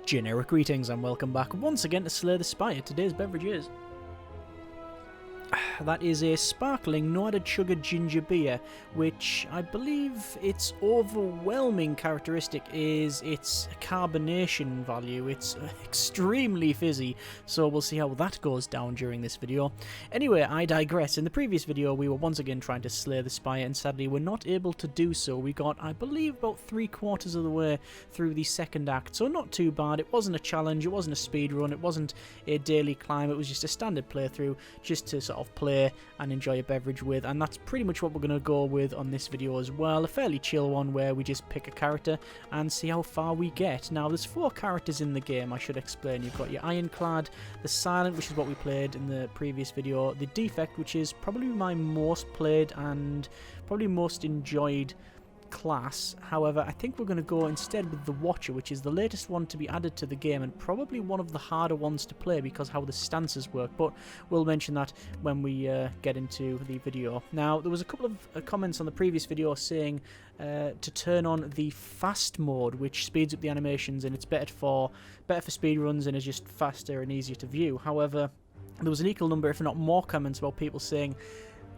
Generic greetings and welcome back once again to Slay the Spire. Today's beverage is... that is a sparkling, no added sugar ginger beer, which I believe its overwhelming characteristic is its carbonation value. It's extremely fizzy, so we'll see how that goes down during this video. Anyway, I digress. In the previous video, we were once again trying to slay the spire, and sadly we're not able to do so. We got, I believe, about 3/4 of the way through the second act, so not too bad. It wasn't a challenge, it wasn't a speed run, it wasn't a daily climb, it was just a standard playthrough, just to sort of play and enjoy a beverage with, and that's pretty much what we're going to go with on this video as well. A fairly chill one where we just pick a character and see how far we get. Now there's 4 characters in the game, I should explain. You've got your Ironclad, the Silent, which is what we played in the previous video, the Defect, which is probably my most played and probably most enjoyed class. However, I think we're going to go instead with the Watcher, which is the latest one to be added to the game and probably one of the harder ones to play because how the stances work, but we'll mention that when we get into the video. Now, there was a couple of comments on the previous video saying to turn on the fast mode, which speeds up the animations and it's better for speedruns and is just faster and easier to view. However, there was an equal number, if not more, comments about people saying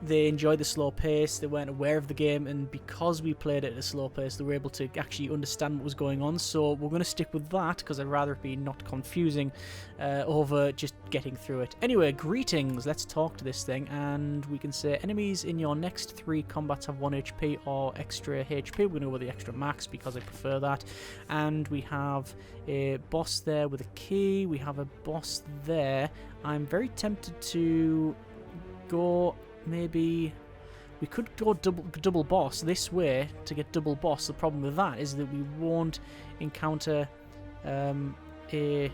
they enjoyed the slow pace, they weren't aware of the game, and because we played it at a slow pace, they were able to actually understand what was going on. So we're going to stick with that, because I'd rather it be not confusing over just getting through it. Anyway, greetings, let's talk to this thing, and we can say enemies in your next 3 combats have 1 HP or extra HP. We're going to go with the extra max, because I prefer that. And we have a boss there with a key, we have a boss there. I'm very tempted to go... maybe we could go double boss this way to get double boss. The problem with that is that we won't encounter a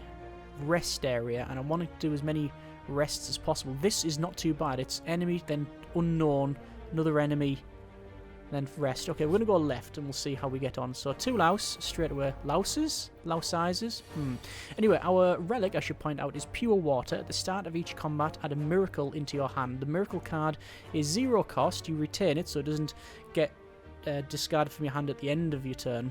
rest area, and I want to do as many rests as possible. This is not too bad. It's enemy, then unknown, another enemy, then rest. Okay, we're going to go left and we'll see how we get on. So 2 louse straight away. Louses? Lousizes? Anyway, our relic, I should point out, is pure water. At the start of each combat, add a miracle into your hand. The miracle card is 0 cost. You retain it, so it doesn't get discarded from your hand at the end of your turn.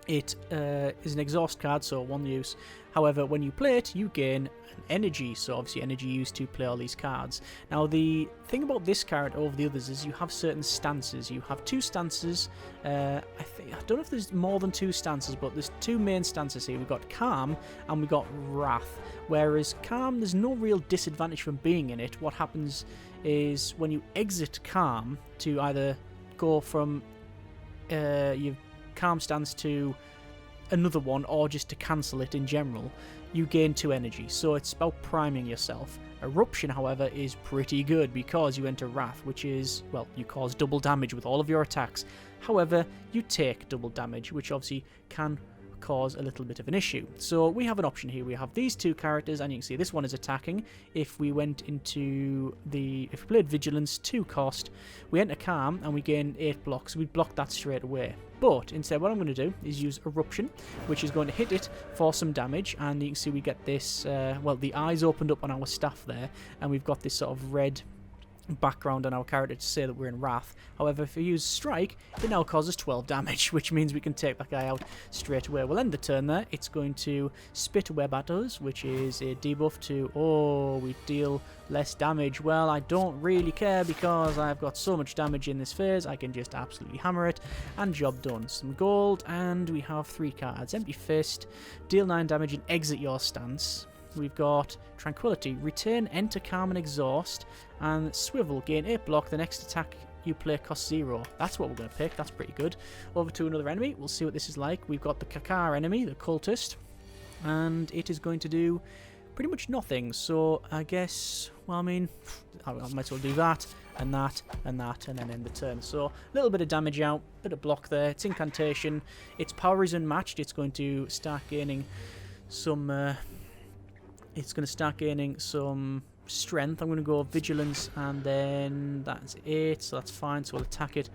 It is an exhaust card, so 1 use. However, when you play it, you gain an energy, so obviously energy used to play all these cards. Now, the thing about this card over the others is you have certain stances. You have 2 stances. I don't know if there's more than 2 stances, but there's 2 main stances here. We've got Calm and we've got Wrath. Whereas Calm, there's no real disadvantage from being in it. What happens is when you exit Calm to either go from your Calm stance to another one, or just to cancel it in general, you gain 2 energy, so it's about priming yourself. Eruption, however, is pretty good because you enter Wrath, which is, well, you cause double damage with all of your attacks. However, you take double damage, which obviously can cause a little bit of an issue. So we have an option here. We have these 2 characters, and you can see this one is attacking. If we went into if we played Vigilance, 2 cost, we enter Calm and we gain 8 blocks. We block that straight away. But instead, what I'm going to do is use Eruption, which is going to hit it for some damage, and you can see we get this, well, the eyes opened up on our staff there, and we've got this sort of red background on our character to say that we're in Wrath. However, if we use Strike, it now causes 12 damage, which means we can take that guy out straight away. We'll end the turn there. It's going to spit web at us, which is a debuff to, oh, we deal less damage. Well, I don't really care because I've got so much damage in this phase, I can just absolutely hammer it, and job done. Some gold, and we have 3 cards. Empty Fist, deal 9 damage and exit your stance. We've got Tranquility, return, enter Calm and Exhaust, and Swivel, gain 8 block, the next attack you play costs 0. That's what we're going to pick, that's pretty good. Over to another enemy, we'll see what this is like. We've got the Kakar enemy, the Cultist, and it is going to do pretty much nothing, so I guess, well, I mean, I might as well do that, and that, and that, and then end the turn. So, a little bit of damage out, bit of block there, it's Incantation, its power is unmatched, it's going to start gaining some... it's going to start gaining some strength. I'm going to go Vigilance, and then that's 8, so that's fine. So we'll attack it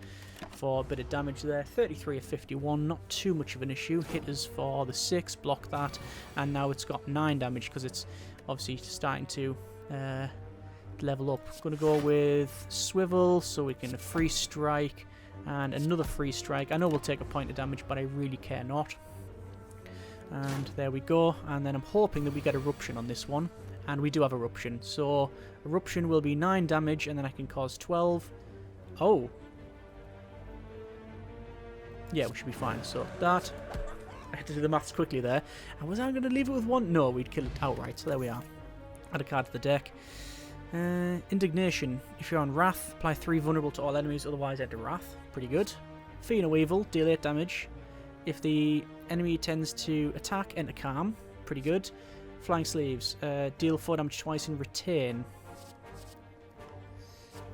for a bit of damage there. 33 of 51, not too much of an issue. Hit us for the 6, block that, and now it's got 9 damage because it's obviously starting to level up. I'm going to go with Swivel so we can free strike, and another free strike. I know we'll take a point of damage, but I really care not. And there we go. And then I'm hoping that we get Eruption on this one. And we do have Eruption. So Eruption will be 9 damage, and then I can cause 12. Oh. Yeah, we should be fine. So that... I had to do the maths quickly there. And was I going to leave it with 1? No, we'd kill it outright. So there we are. Add a card to the deck. Indignation. If you're on Wrath, apply 3 vulnerable to all enemies, otherwise enter Wrath. Pretty good. Fiend of Evil, deal 8 damage. If the enemy tends to attack, enter Calm. Pretty good. Flying Sleeves, deal 4 damage twice and retain.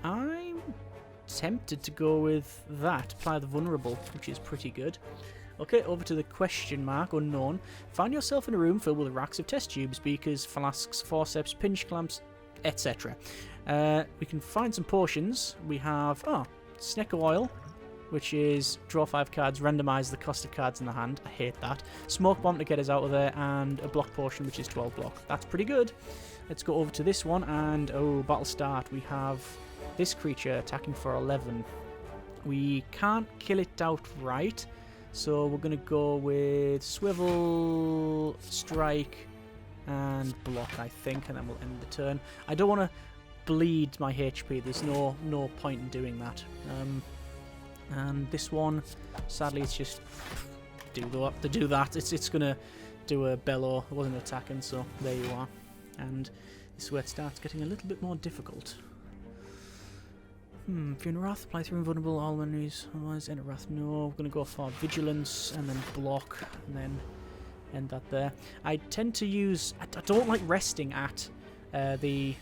I'm tempted to go with that. Apply the Vulnerable, which is pretty good. Okay, over to the question mark, unknown. Find yourself in a room filled with racks of test tubes, beakers, flasks, forceps, pinch clamps, etc. We can find some potions. We have, Snecko Oil, which is draw 5 cards, randomise the cost of cards in the hand. I hate that. Smoke Bomb to get us out of there, and a block potion, which is 12 block. That's pretty good. Let's go over to this one, and, battle start. We have this creature attacking for 11. We can't kill it outright, so we're going to go with Swivel, Strike, and Block, I think, and then we'll end the turn. I don't want to bleed my HP. There's no point in doing that. And this one, sadly, it's just do that. It's gonna do a bellow. It wasn't attacking, so there you are. And this is where it starts getting a little bit more difficult. If you're in Wrath, apply 3 invulnerable all enemies. Otherwise, enter Wrath. No, we're gonna go for Vigilance and then Block, and then end that there. I tend to use. I don't like resting at the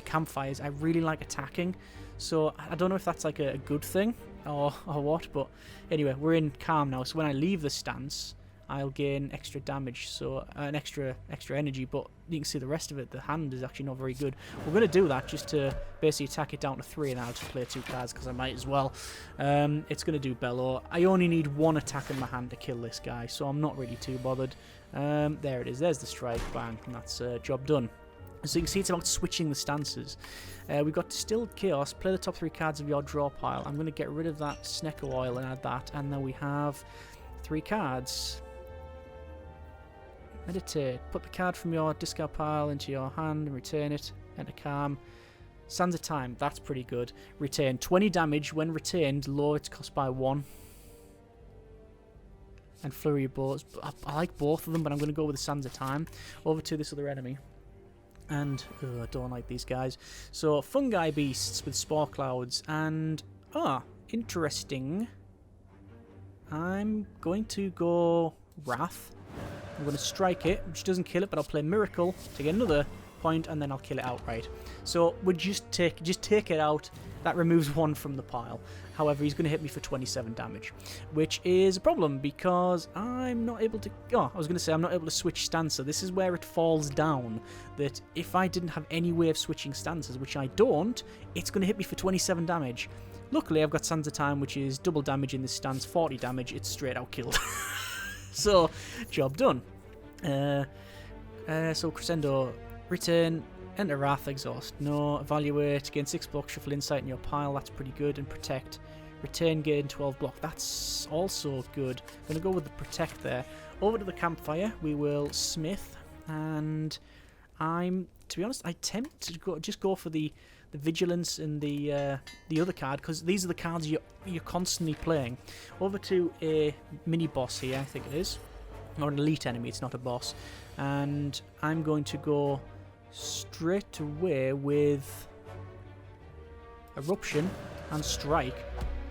campfires. I really like attacking. So I don't know if that's like a good thing or what, but anyway, we're in Calm now, so when I leave the stance, I'll gain extra damage, so an extra energy, but you can see the rest of it, the hand is actually not very good. We're going to do that just to basically attack it down to 3, and I'll just play 2 cards because I might as well. It's going to do Bellow. I only need 1 attack in my hand to kill this guy, so I'm not really too bothered. There it is, there's the strike, bang, and that's job done. So you can see it's about switching the stances. We've got Distilled Chaos, play the top 3 cards of your draw pile. I'm going to get rid of that Snecko Oil and add that, and then we have 3 cards. Meditate, put the card from your discard pile into your hand and return it. Enter Calm. Sands of Time, that's pretty good. Retain 20 damage when retained, lower its cost by 1. And Flurry of Blows. I like both of them, but I'm going to go with the Sands of Time. Over to this other enemy. And, I don't like these guys. So, Fungi Beasts with Spore Clouds. And, interesting. I'm going to go Wrath. I'm going to strike it, which doesn't kill it, but I'll play Miracle to get another point, and then I'll kill it outright. So, we'll just take it out. That removes 1 from the pile. However, he's going to hit me for 27 damage, which is a problem because I'm not able to... I was going to say I'm not able to switch stances. This is where it falls down, that if I didn't have any way of switching stances, which I don't, it's going to hit me for 27 damage. Luckily, I've got Sands of Time, which is double damage in this stance, 40 damage. It's straight out killed. So, job done. So, Crescendo, return... Enter Wrath, Exhaust. No. Evaluate. Gain 6 block. Shuffle Insight in your pile. That's pretty good. And Protect. Retain. Gain 12 block. That's also good. Going to go with the Protect there. Over to the campfire. We will Smith. And to be honest, I tempt to just go for the Vigilance and the other card, because these are the cards you're constantly playing. Over to a mini boss here, I think it is. Or an elite enemy. It's not a boss. And I'm going to go straight away with Eruption and Strike,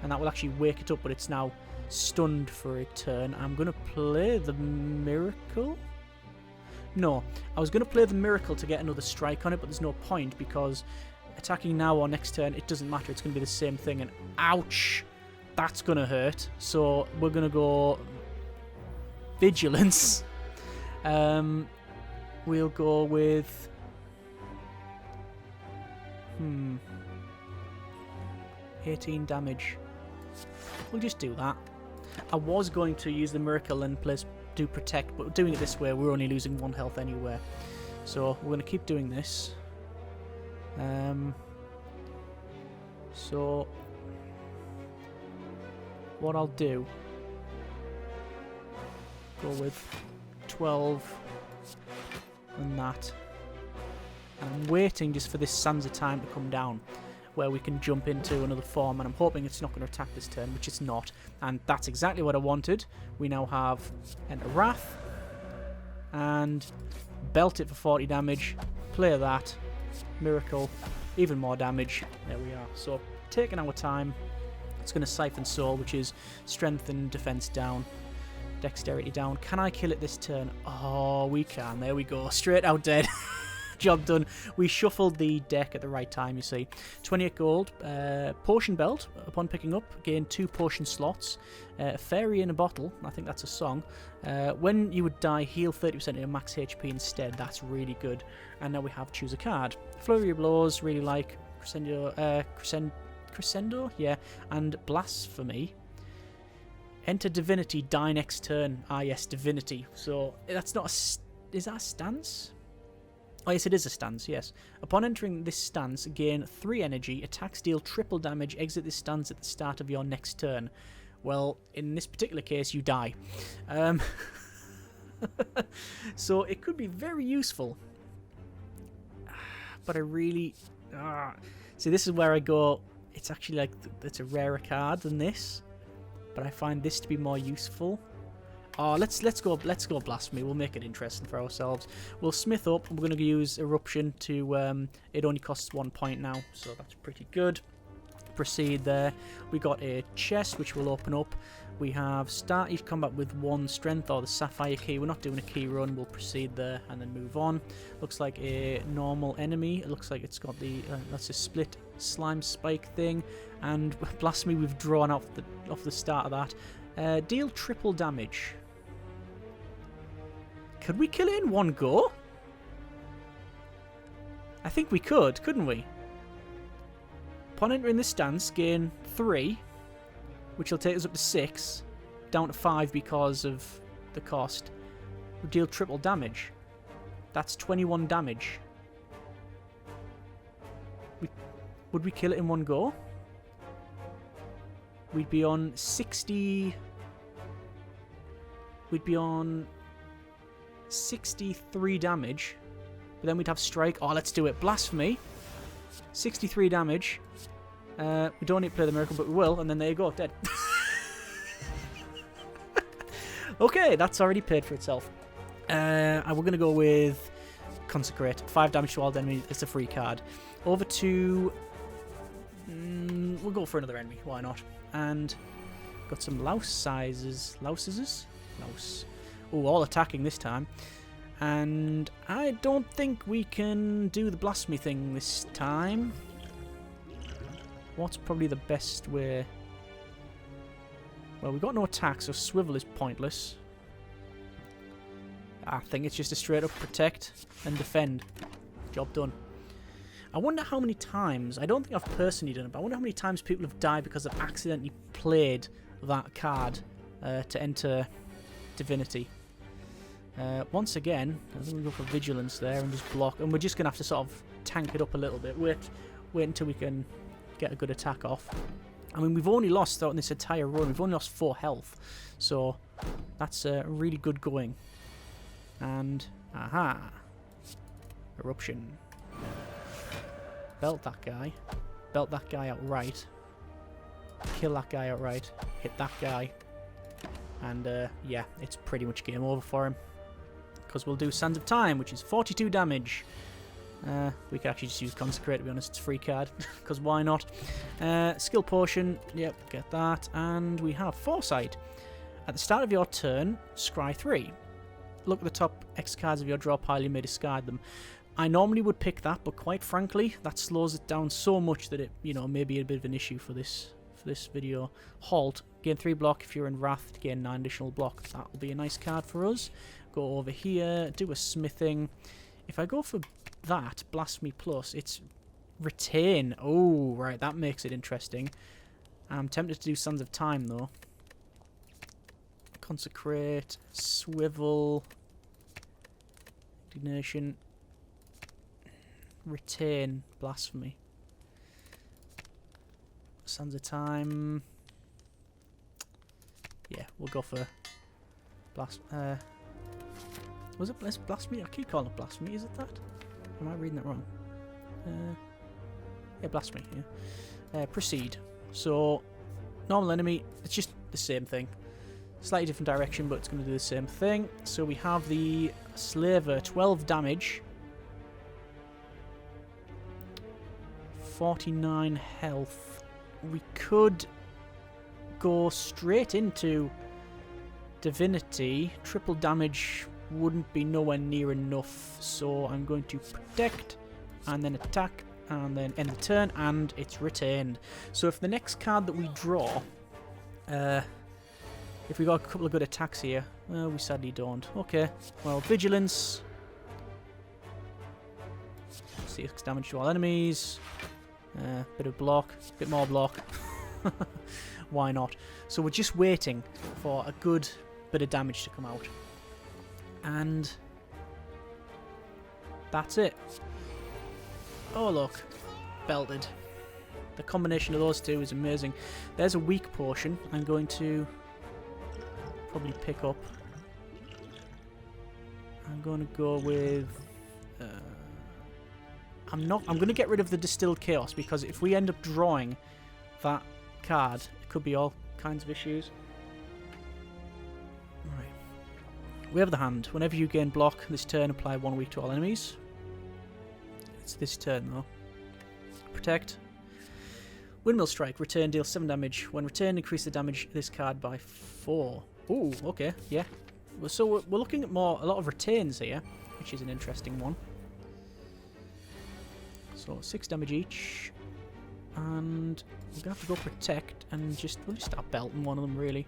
and that will actually wake it up, but it's now stunned for a turn. I'm going to play the Miracle. No, I was going to play the Miracle to get another strike on it, but there's no point because attacking now or next turn, it doesn't matter. It's going to be the same thing, and ouch, that's going to hurt. So we're going to go Vigilance. We'll go with 18 damage. We'll just do that. I was going to use the Miracle and do Protect, but doing it this way, we're only losing 1 health anyway. So we're going to keep doing this. So what I'll do, go with 12 and that. And I'm waiting just for this Sands of Time to come down, where we can jump into another form, and I'm hoping it's not going to attack this turn, which it's not. And that's exactly what I wanted. We now have Enter Wrath, and belt it for 40 damage, play that, miracle, even more damage. There we are. So, taking our time, it's going to Siphon Soul, which is strength and defense down, dexterity down. Can I kill it this turn? Oh, we can. There we go. Straight out dead. Job done. We shuffled the deck at the right time, you see. 28 gold. Potion belt. Upon picking up, gain 2 potion slots. Fairy in a bottle. I think that's a song. When you would die, heal 30% of your max HP instead. That's really good. And now we have choose a card. Flurry of Blows. Really like. Crescendo. Yeah. And Blasphemy. Enter Divinity. Die next turn. Ah, yes. Divinity. So, that's not a... Is that a stance? Oh, yes, it is a stance, yes. Upon entering this stance, gain 3 energy, attacks deal triple damage, exit this stance at the start of your next turn. Well, in this particular case, you die. So it could be very useful. But I really... See, this is where I go... It's actually like... It's a rarer card than this. But I find this to be more useful. Oh, let's go Blasphemy. We'll make it interesting for ourselves. We'll smith up. We're going to use Eruption to... it only costs 1 point now, so that's pretty good. Proceed there. We got a chest, which we'll open up. We have start each combat with 1 strength or the Sapphire key. We're not doing a key run. We'll proceed there and then move on. Looks like a normal enemy. It looks like it's got the... that's a split slime spike thing. And Blasphemy we've drawn off the start of that. Deal triple damage. Could we kill it in one go? I think we could, couldn't we? Upon entering this stance, gain 3, which will take us up to 6, down to 5 because of the cost. We deal triple damage. That's 21 damage. Would we kill it in one go? We'd be on 60... We'd be on 63 damage. But then we'd have strike. Oh, let's do it. Blasphemy. 63 damage. We don't need to play the miracle, but we will. And then there you go. Dead. Okay, that's already paid for itself. And we're going to go with Consecrate. 5 damage to all enemies. It's a free card. Over to... we'll go for another enemy. Why not? And got some louse sizes. Louses? Louse. Oh, all attacking this time. And I don't think we can do the Blasphemy thing this time. What's probably the best way? Well, we've got no attack, so Swivel is pointless. I think it's just a straight up protect and defend. Job done. I wonder how many times, I don't think I've personally done it, but I wonder how many times people have died because they've accidentally played that card to enter Divinity. Once again, I think we go for Vigilance there and just block, and we're just going to have to sort of tank it up a little bit. Wait until we can get a good attack off. I mean, we've only lost, throughout this entire run, we've only lost 4 health, so that's really good going. And, aha, Eruption. Belt that guy. Belt that guy outright. Kill that guy outright. Hit that guy. And, yeah, it's pretty much game over for him. Because we'll do Sands of Time, which is 42 damage. We could actually just use Consecrate, to be honest. It's a free card, because why not? Skill Potion. Yep, get that. And we have Foresight. At the start of your turn, scry 3. Look at the top X cards of your draw pile, you may discard them. I normally would pick that, but quite frankly, that slows it down so much that it, you know, may be a bit of an issue for this video. Halt. Gain 3 block if you're in Wrath to gain 9 additional block. That will be a nice card for us. Go over here, do a smithing. If I go for that, Blasphemy Plus, it's Retain. Oh, right, that makes it interesting. I'm tempted to do Sands of Time, though. Consecrate, Swivel, Indignation, Retain, Blasphemy. Sands of Time. Yeah, we'll go for Was it blasphemy? I keep calling it blasphemy. Is it that? Am I reading that wrong? Yeah, blasphemy. Yeah. Proceed. So, normal enemy. It's just the same thing. Slightly different direction, but it's going to do the same thing. So we have the Slaver, 12 damage. 49 health. We could go straight into Divinity. Triple damage wouldn't be nowhere near enough, so I'm going to protect and then attack and then end the turn, and it's retained. So if the next card that we draw, if we got a couple of good attacks here, we sadly don't. Okay, well, Vigilance, 6 damage to all enemies, bit of block, bit more block. Why not? So we're just waiting for a good bit of damage to come out. And that's it. Oh look, belted. The combination of those two is amazing. There's a weak portion I'm going to probably pick up. I'm going to go with... I'm going to get rid of the Distilled Chaos, because if we end up drawing that card, it could be all kinds of issues. Right. We have the hand. Whenever you gain block this turn, apply 1 weak to all enemies. It's this turn though. Protect. Windmill Strike. Return, deal 7 damage. When returned, increase the damage of this card by 4. Ooh, okay, yeah. So we're looking at a lot of retains here, which is an interesting one. So 6 damage each. And we're going to have to go protect and we'll just start belting one of them, really.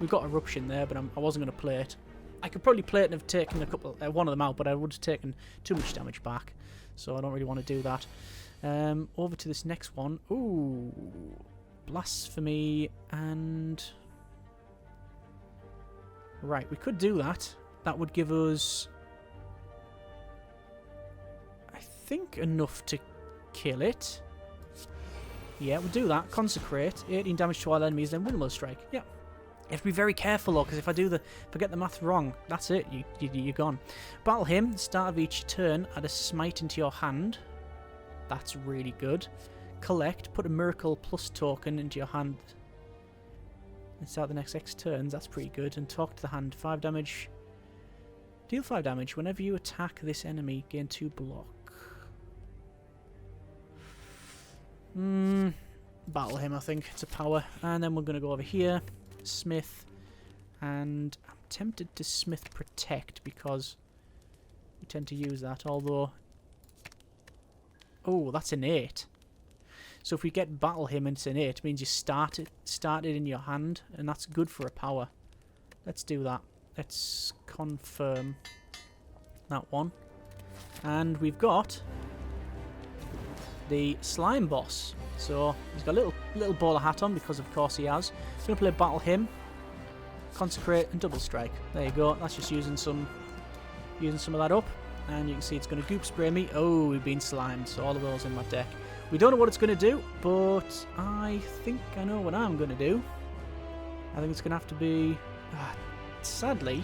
We've got Eruption there, but I wasn't going to play it. I could probably play it and have taken one of them out, but I would have taken too much damage back. So I don't really want to do that. Over to this next one. Ooh. Blasphemy and... Right, we could do that. That would give us... I think enough to kill it. Yeah, we'll do that. Consecrate. 18 damage to all enemies, then Windmill Strike. Yeah. You have to be very careful though, because if I get the math wrong, that's it. You're gone. Battle him. Start of each turn, add a smite into your hand. That's really good. Collect. Put a Miracle Plus token into your hand. And start the next X turns. That's pretty good. And talk to the hand. 5 damage. Deal 5 damage. Whenever you attack this enemy, gain 2 block. Battle him, I think. It's a power. And then we're going to go over here. Smith. And I'm tempted to Smith Protect because we tend to use that. Although... Oh, that's an 8. So if we get Battle him and it's an 8, it means you start it in your hand. And that's good for a power. Let's do that. Let's confirm that one. And we've got... the Slime Boss. So he's got a little bowler hat on because of course he has. He's going to play Battle him, Consecrate and Double Strike. There you go. That's just using some of that up. And you can see it's going to Goop Spray me. Oh, we've been slimed. So all of those in my deck. We don't know what it's going to do, but I think I know what I'm going to do. I think it's going to have to be... sadly,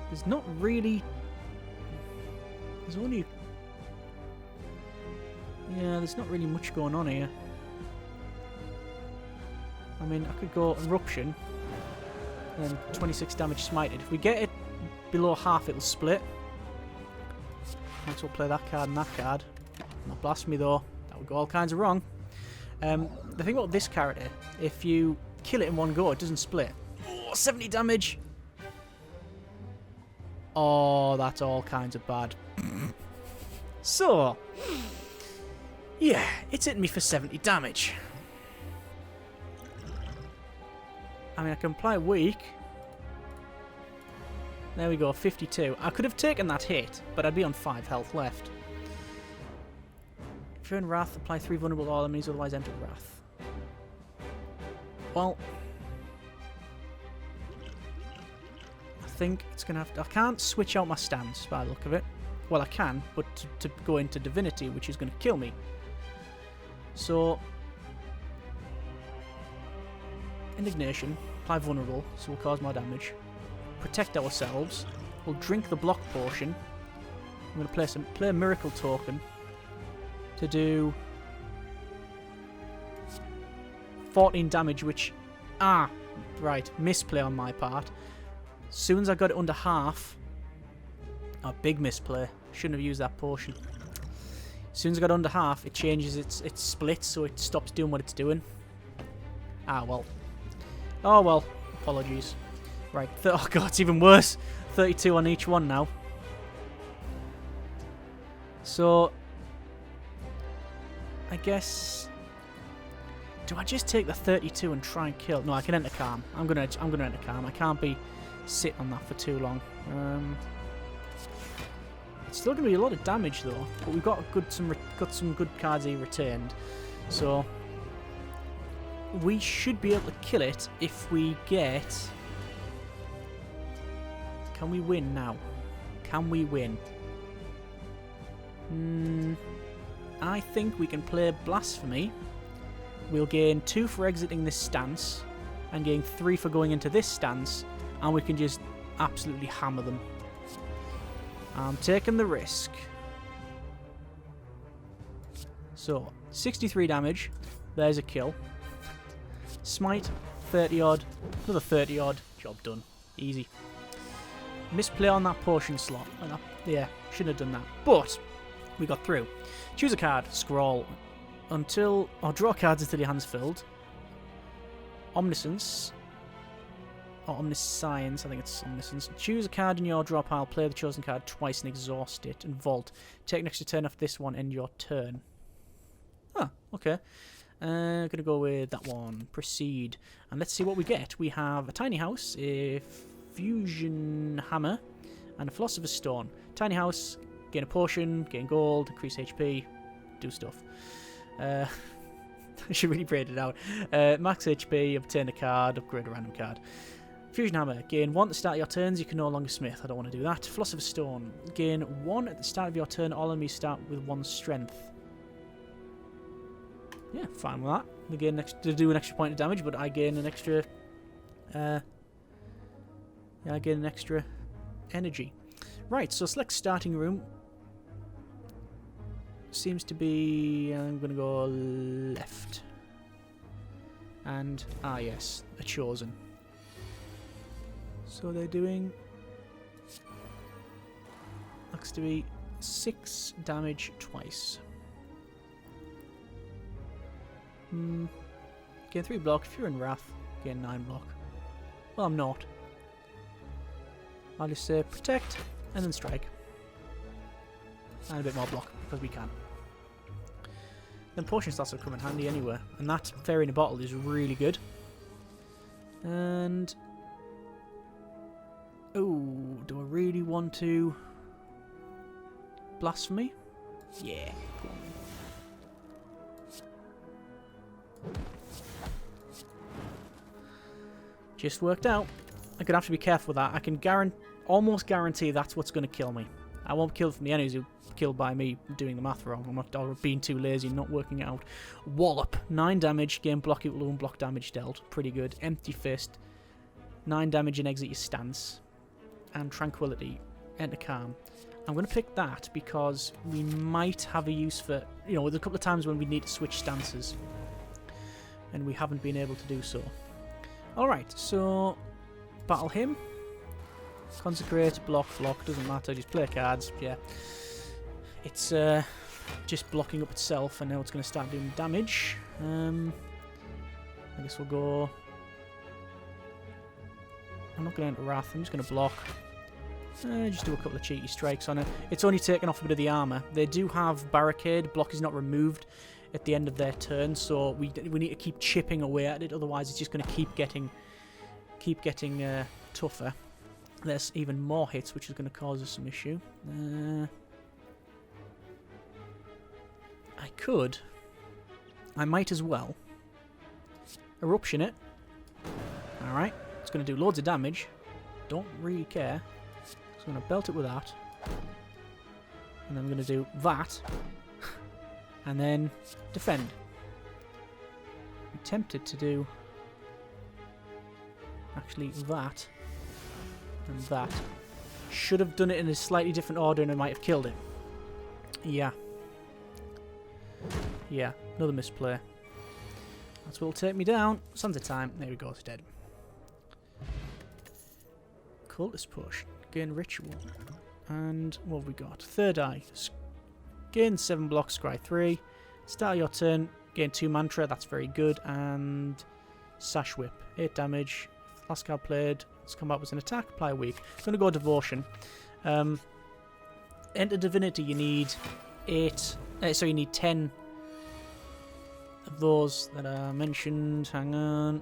there's not really... There's only... Yeah, there's not really much going on here. I mean, I could go Eruption and 26 damage smited. If we get it below half, it'll split. Might as well play that card and that card. Not Blasphemy though. That would go all kinds of wrong. The thing about this character, if you kill it in one go, it doesn't split. Oh, 70 damage! Oh, that's all kinds of bad. So... yeah, it's hitting me for 70 damage. I mean, I can apply weak. There we go, 52. I could have taken that hit, but I'd be on 5 health left. If you're in Wrath, apply 3 vulnerable to all enemies, otherwise enter Wrath. Well... I think it's going to have to... I can't switch out my stance by the look of it. Well, I can, but to go into Divinity, which is going to kill me. So, Indignation, apply vulnerable, so we'll cause more damage. protect ourselves. We'll drink the block potion. I'm going to play a miracle token to do 14 damage, which... right, misplay on my part. As soon as I got it under half... big misplay. Shouldn't have used that potion. As soon as I got under half, it changes its split, so it stops doing what it's doing. Well. Oh, well. Apologies. Right. Oh, God, it's even worse. 32 on each one now. So... I guess... Do I just take the 32 and try and kill? No, I can enter calm. I'm gonna enter calm. I can't be sitting on that for too long. It's still gonna be a lot of damage though, but we've got some good cards he retained, so we should be able to kill it if we get. Can we win now? Can we win? I think we can play Blasphemy. We'll gain 2 for exiting this stance, and gain 3 for going into this stance, and we can just absolutely hammer them. I'm taking the risk. So, 63 damage. There's a kill. Smite, 30 odd. Another 30 odd. Job done. Easy. Misplay on that potion slot. Yeah, shouldn't have done that. But, we got through. Choose a card. Scroll. Draw cards until your hand's filled. Omniscience. Or Omniscience, I think it's Omniscience. Choose a card in your draw pile, play the chosen card twice and exhaust it. And Vault. Take an extra turn off this one, end your turn. Okay. Gonna go with that one. Proceed. And let's see what we get. We have a tiny house, a fusion hammer, and a philosopher's stone. Tiny house, gain a potion, gain gold, increase HP, do stuff. I should really braid it out. Max HP, obtain a card, upgrade a random card. Fusion Hammer, gain 1 at the start of your turns, you can no longer smith. I don't want to do that. Philosopher's Stone, gain 1 at the start of your turn, all enemies start with 1 strength. Yeah, fine with that. They gain to do an extra point of damage, but I gain an extra... I gain an extra energy. Right, so select starting room. Seems to be... I'm going to go left. And, yes, a chosen. So they're doing... looks to be 6 damage twice. Gain 3 block. If you're in Wrath, gain 9 block. Well, I'm not. I'll just say protect and then strike. And a bit more block because we can. Then potion stats will come in handy anyway. And that fairy in a bottle is really good. And... oh, do I really want to... Blasphemy? Yeah. Go on. Just worked out. I'm going to have to be careful with that. I can almost guarantee that's what's going to kill me. I won't kill from the enemies who killed by me doing the math wrong. I'm not being too lazy, not working it out. Wallop. 9 damage. Gain block equal to 1 block damage dealt. Pretty good. Empty Fist. 9 damage and exit your stance. And Tranquility. Enter Calm. I'm going to pick that because we might have a use for... you know, there's a couple of times when we need to switch stances. And we haven't been able to do so. Alright, so... battle him. Consecrate, block, doesn't matter, just play cards, yeah. It's just blocking up itself, and now it's going to start doing damage. I guess we'll go... I'm not going to enter Wrath, I'm just going to block. Just do a couple of cheeky strikes on it. It's only taken off a bit of the armour. They do have Barricade, block is not removed at the end of their turn, so we need to keep chipping away at it, otherwise it's just going to keep getting tougher. There's even more hits, which is going to cause us some issue. I might as well Eruption it. Alright, it's going to do loads of damage. Don't really care. So I'm going to belt it with that. And then I'm going to do that. And then defend. I'm tempted to do actually that. And that. Should have done it in a slightly different order and I might have killed it. Yeah. Yeah, another misplay. That's what will take me down. Sands of time. There we go, it's dead. Cultist Push. Gain Ritual. And what have we got? Third Eye. Gain 7 blocks, scry 3. Start your turn. Gain 2 Mantra, that's very good. And Sash Whip. 8 damage. Last card played. Let's come back with an attack. Apply weak. Going to go Devotion. Enter Divinity, you need 8. So you need 10 of those that are mentioned. Hang on.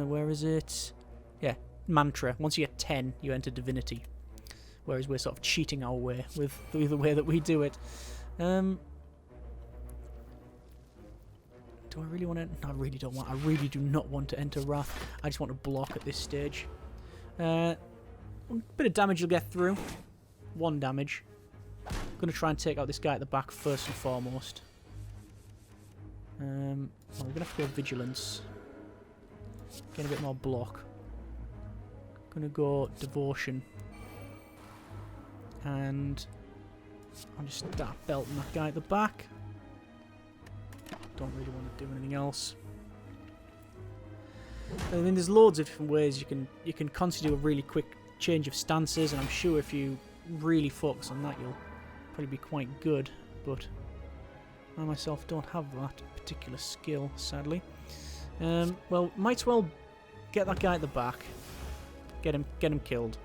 Where is it? Yeah, Mantra. Once you get 10, you enter Divinity. Whereas we're sort of cheating our way with the way that we do it. Do I really want to? No, I really don't want. I really do not want to enter Wrath. I just want to block at this stage. A bit of damage you'll get through. 1 damage. I'm going to try and take out this guy at the back first and foremost. Well, we're going to have to go Vigilance. Get a bit more block. Going to go Devotion. And I'll just start belting that guy at the back. Don't really want to do anything else. I mean, there's loads of different ways you can constantly do a really quick change of stances, and I'm sure if you really focus on that, you'll probably be quite good. But I myself don't have that particular skill, sadly. Well, might as well get that guy at the back. Get him killed.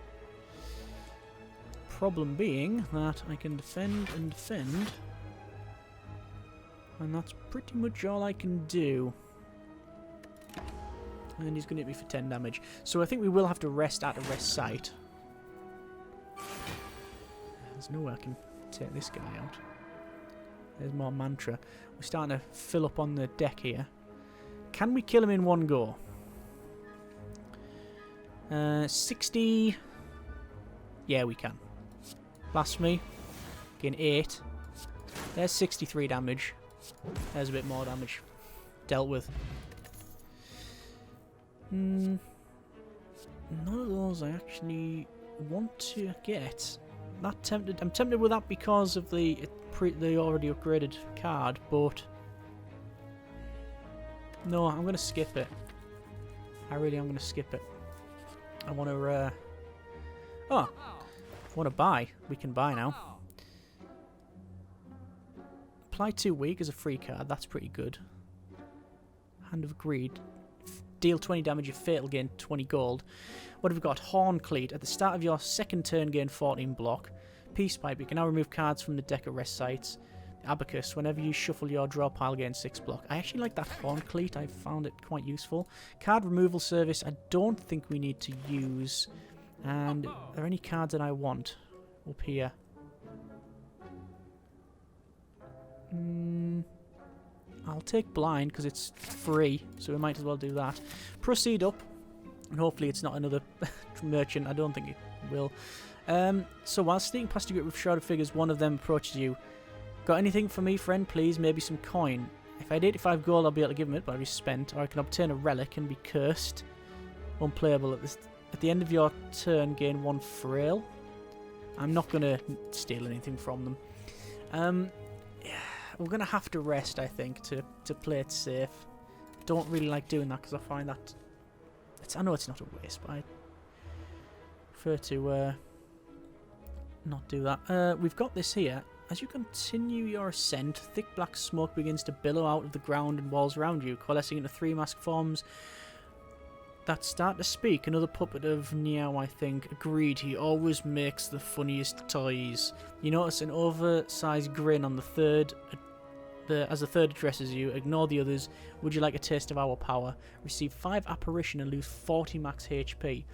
Problem being that I can defend and defend, and that's pretty much all I can do. And he's going to hit me for 10 damage. So I think we will have to rest at a rest site. There's no way I can take this guy out. There's more Mantra. We're starting to fill up on the deck here. Can we kill him in one go? 60. Yeah, we can. Blasphemy. Gain 8. There's 63 damage. There's a bit more damage. Dealt with. None of those I actually want to get. Not tempted. I'm tempted with that because of the already upgraded card, but no, I'm gonna skip it. I really am gonna skip it. I want to. Oh, want to buy? We can buy now. Apply 2 weak as a free card. That's pretty good. Hand of Greed. Deal 20 damage if fatal, gain 20 gold. What have we got? Horn Cleat. At the start of your second turn, gain 14 block. Peace Pipe. You can now remove cards from the deck at rest sites. Abacus. Whenever you shuffle your draw pile, gain 6 block. I actually like that Horn Cleat. I found it quite useful. Card Removal Service. I don't think we need to use. And are there any cards that I want up here? I'll take Blind because it's free, so we might as well do that. Proceed up, and hopefully it's not another merchant. I don't think it will. So while sneaking past a group of shrouded figures, one of them approaches you. Got anything for me, friend? Please, maybe some coin. If I had 85 gold, I'll be able to give him it, but I'll be spent. Or I can obtain a relic and be cursed. Unplayable. At the end of your turn, gain 1 frail. I'm not going to steal anything from them. We're going to have to rest, I think, to play it safe. I don't really like doing that because I find that... I know it's not a waste, but I prefer to not do that. We've got this here. As you continue your ascent, thick black smoke begins to billow out of the ground and walls around you, coalescing into 3 mask forms that start to speak. Another puppet of Niao, I think. Agreed, he always makes the funniest toys. You notice an oversized grin on the third... as the third addresses you. Ignore the others. Would you like a taste of our power? Receive 5 apparition and lose 40 max HP,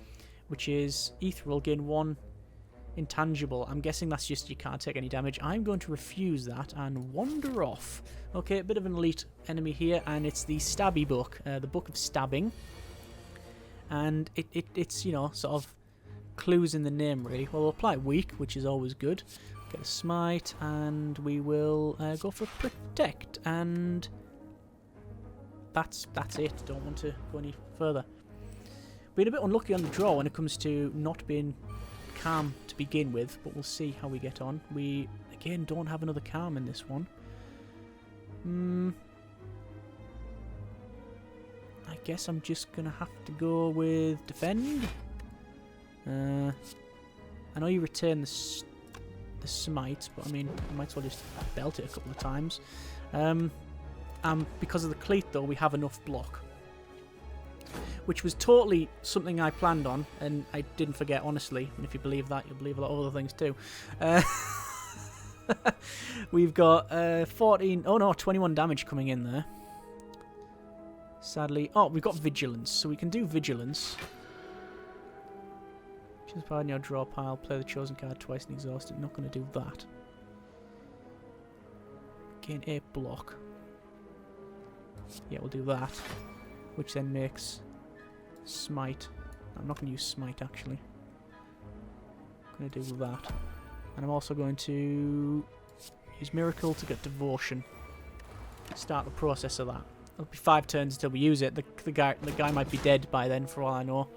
which is ethereal. Gain 1 intangible. I'm guessing that's just you can't take any damage. I'm going to refuse that and wander off. Okay, a bit of an elite enemy here, and it's the Stabby book, the Book of Stabbing, and it's, you know, sort of clues in the name really. Well, we'll apply weak, which is always good. Get a smite, and we will go for protect, and that's it. Don't want to go any further. Been a bit unlucky on the draw when it comes to not being calm to begin with, but we'll see how we get on. We, again, don't have another calm in this one. I guess I'm just going to have to go with defend. I know you return the smite, but I mean, I might as well just belt it a couple of times. Because of the cleat, though, we have enough block. Which was totally something I planned on, and I didn't forget, honestly. And if you believe that, you'll believe a lot of other things too. We've got 21 damage coming in there. Sadly. Oh, we've got Vigilance, so we can do Vigilance. Choose a card in your draw pile, play the chosen card twice and exhaust it. Not going to do that. Gain 8 block. Yeah, we'll do that. Which then makes Smite. I'm not going to use Smite, actually. I'm going to do that. And I'm also going to use Miracle to get Devotion. Start the process of that. It'll be 5 turns until we use it. The guy might be dead by then, for all I know.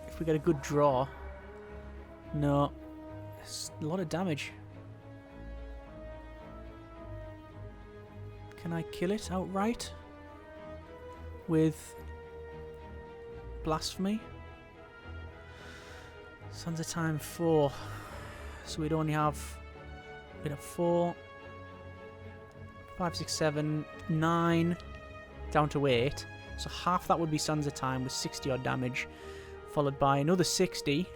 If we get a good draw... No. It's a lot of damage. Can I kill it outright? With... Blasphemy? Sons of Time 4. So we'd only have... We'd have 4... 5, 6, 7, 9... Down to 8. So half that would be Sons of Time with 60 odd damage. Followed by another 60.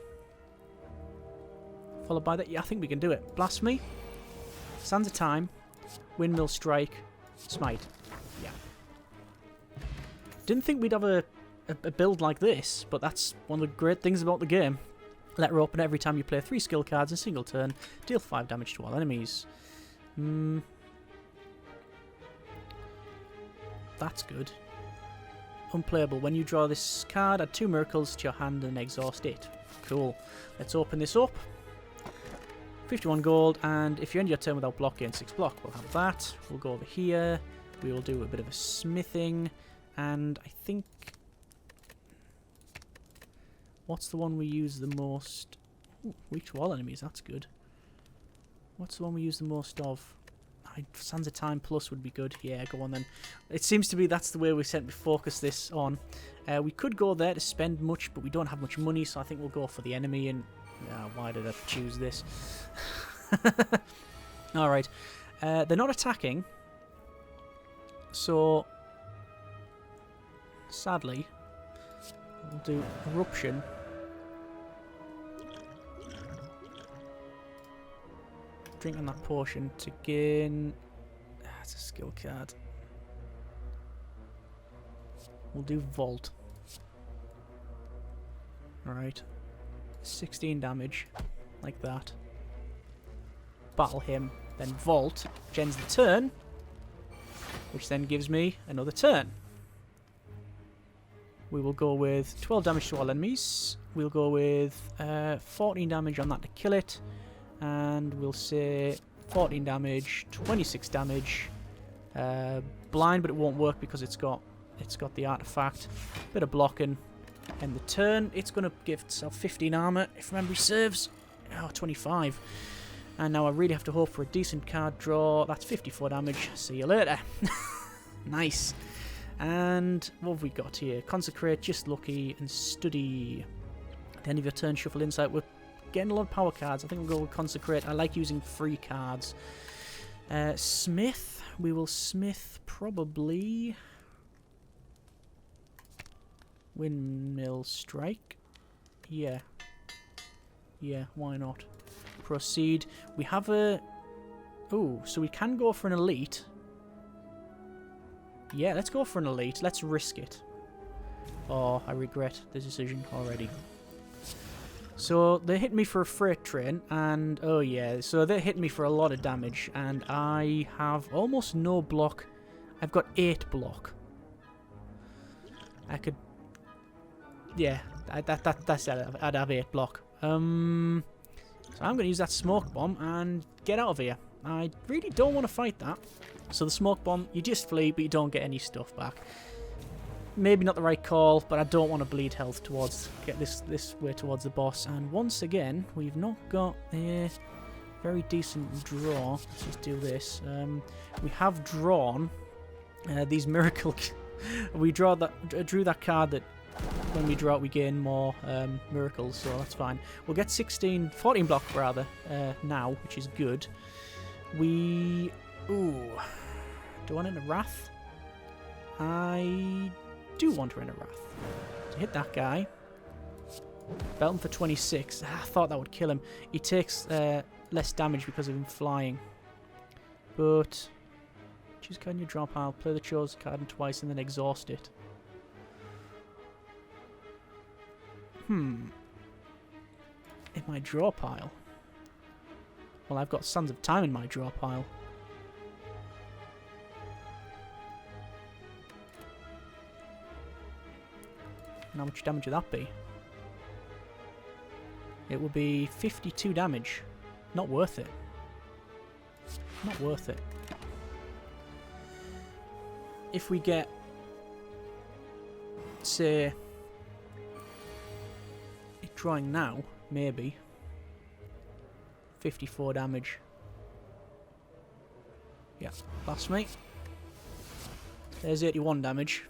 Followed by that... Yeah, I think we can do it. Blasphemy. Sons of Time. Windmill Strike. Smite. Yeah. Didn't think we'd have a build like this, but that's one of the great things about the game. Let her open every time you play 3 skill cards in a single turn. Deal 5 damage to all enemies. That's good. Unplayable. When you draw this card, add 2 miracles to your hand and exhaust it. Cool. Let's open this up. 51 gold, and if you end your turn without block, gain 6 block. We'll have that. We'll go over here. We will do a bit of a smithing, and I think... What's the one we use the most? Ooh, weak to all enemies, that's good. What's the one we use the most of? Sands of Time Plus would be good. Yeah, go on then. It seems to be that's the way we tend to focus this on. We could go there to spend much, but we don't have much money, so I think we'll go for the enemy and... why did I choose this? Alright. They're not attacking. So, sadly, we'll do Eruption. Drink on that potion to gain... It's a skill card. We'll do Vault. Alright. 16 damage, like that. Battle him, then Vault, which ends the turn, which then gives me another turn. We will go with 12 damage to all enemies. We'll go with 14 damage on that to kill it, and we'll say 14 damage, 26 damage. Blind, but it won't work because it's got the artifact. Bit of blocking. End the turn. It's going to give itself 15 armor, if memory serves. Oh, 25. And now I really have to hope for a decent card draw. That's 54 damage. See you later. Nice. And what have we got here? Consecrate, Just Lucky, and Study. At the end of your turn, shuffle Insight. We're getting a lot of power cards. I think we'll go with Consecrate. I like using free cards. Smith. We will Smith probably... Windmill Strike. Yeah. Yeah, why not? Proceed. We have a... Oh, so we can go for an elite. Yeah, let's go for an elite. Let's risk it. Oh, I regret the decision already. So, they hit me for a freight train, and... Oh, yeah. So, they hit me for a lot of damage, and I have almost no block. I've got 8 block. I could... Yeah, that's it. I'd have 8 block. So I'm going to use that smoke bomb and get out of here. I really don't want to fight that. So the smoke bomb, you just flee, but you don't get any stuff back. maybe not the right call, but I don't want to bleed health towards get this way towards the boss. And once again, we've not got a very decent draw. Let's just do this. We have drawn these miracle. We drew that card that when we draw it, we gain more miracles, so that's fine. We'll get 14 block rather now, which is good. Do I want it in a Wrath? I do want her in a Wrath. So hit that guy. Belt him for 26. I thought that would kill him. He takes less damage because of him flying. But choose card in your draw pile, play the chosen card twice, and then exhaust it. In my draw pile. Well, I've got Sands of Time in my draw pile. And how much damage would that be? It would be 52 damage. Not worth it. Not worth it. If we get, say, it drawing now, maybe 54 damage. Yeah, that's me. There's 81 damage.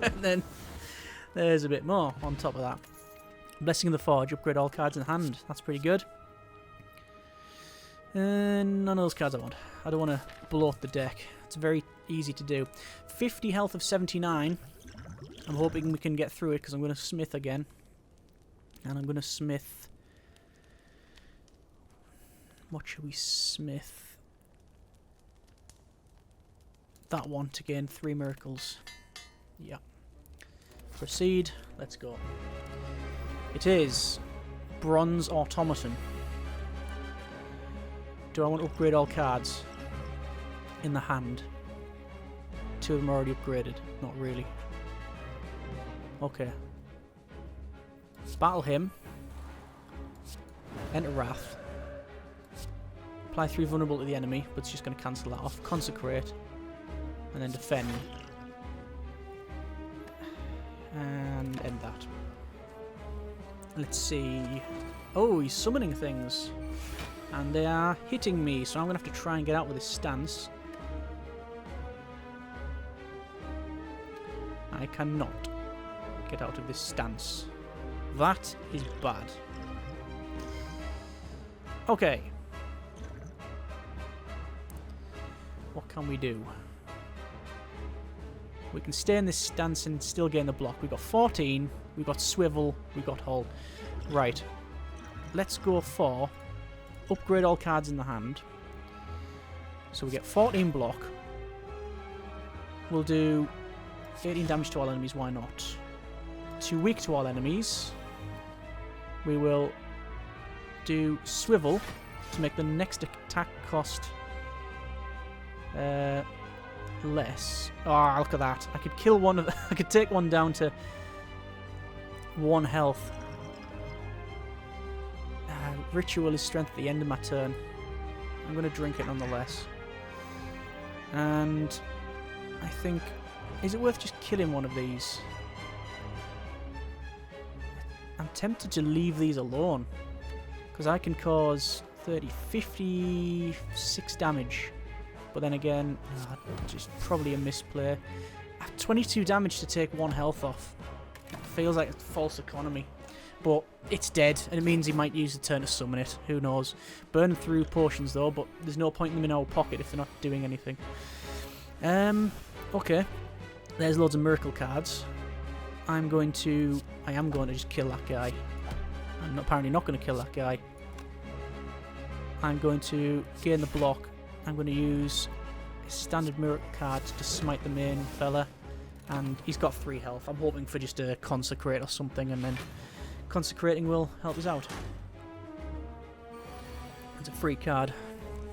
And then there's a bit more on top of that. Blessing of the Forge, upgrade all cards in hand. That's pretty good. And none of those cards I want. I don't want to bloat the deck. It's very easy to do. 50 health of 79. I'm hoping we can get through it because I'm going to smith again. And I'm going to smith... What should we smith? That one to gain 3 miracles. Yeah. Proceed. Let's go. It is Bronze Automaton. Do I want to upgrade all cards in the hand? 2 of them are already upgraded. Not really. Okay. Battle him. Enter Wrath. Apply 3 vulnerable to the enemy, but it's just going to cancel that off. Consecrate. And then defend. And end that. Let's see. Oh, he's summoning things. And they are hitting me, so I'm going to have to try and get out with this stance. I cannot get out of this stance. That is bad. Okay. What can we do? We can stay in this stance and still gain the block. We've got 14, we've got swivel, we've got hull. Right. Let's go for upgrade all cards in the hand. So we get 14 block. We'll do 18 damage to all enemies, why not? 2 weak to all enemies. We will do swivel to make the next attack cost less. Oh, look at that. I could kill one of I could take one down to 1 health. Ritual is strength at the end of my turn. I'm going to drink it nonetheless. And I think... Is it worth just killing one of these? I'm tempted to leave these alone. Because I can cause 56 damage. But then again, just probably a misplay. 22 damage to take 1 health off. Feels like a false economy. But it's dead, and it means he might use the turn to summon it. Who knows? Burn through potions though, but there's no point in them in our pocket if they're not doing anything. Okay. There's loads of miracle cards. I am going to just kill that guy. I'm apparently not going to kill that guy. I'm going to gain the block. I'm going to use a standard miracle card to smite the main fella. And he's got 3 health. I'm hoping for just a consecrate or something, and then consecrating will help us out. It's a free card.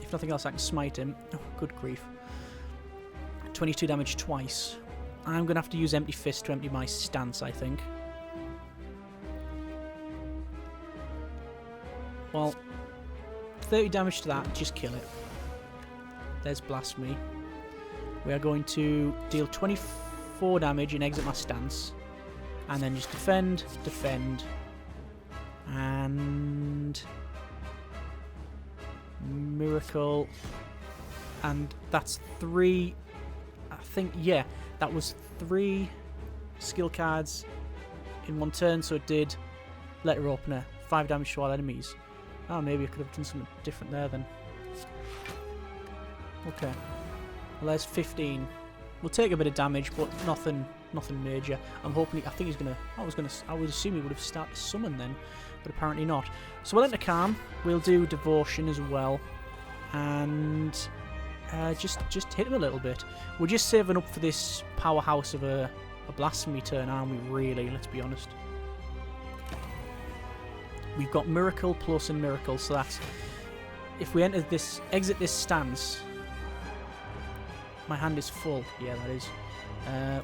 If nothing else, I can smite him. Oh, good grief. 22 damage twice. I'm going to have to use Empty Fist to empty my stance, I think. Well, 30 damage to that, just kill it. There's Blasphemy. We are going to deal 24 4 damage and exit my stance. And then just defend, defend, and miracle. And that's 3, I think, yeah, that was 3 skill cards in 1 turn, so it did letter opener, 5 damage to all enemies. Oh, maybe I could have done something different there then. Okay. Well, there's 15. We'll take a bit of damage, but nothing major. I'm hoping. I think he's gonna. I would assume he would have started to summon then, but apparently not. So we'll enter calm. We'll do devotion as well, and just hit him a little bit. We're just saving up for this powerhouse of a blasphemy turn, aren't we? Really, let's be honest. We've got miracle plus and miracle, so that's if we exit this stance. My hand is full. Yeah, that is.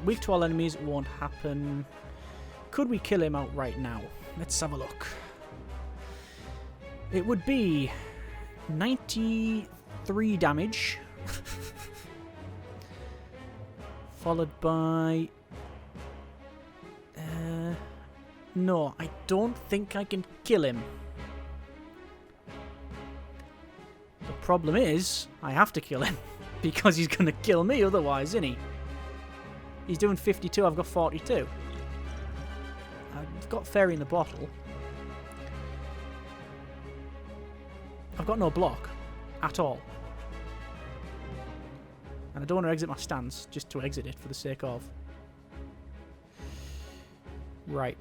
Weak to all enemies, it won't happen. Could we kill him outright now? Let's have a look. It would be 93 damage. Followed by... no, I don't think I can kill him. The problem is, I have to kill him. Because he's going to kill me otherwise, isn't he? He's doing 52, I've got 42. I've got Fairy in the Bottle. I've got no block at all. And I don't want to exit my stance just to exit it for the sake of. Right.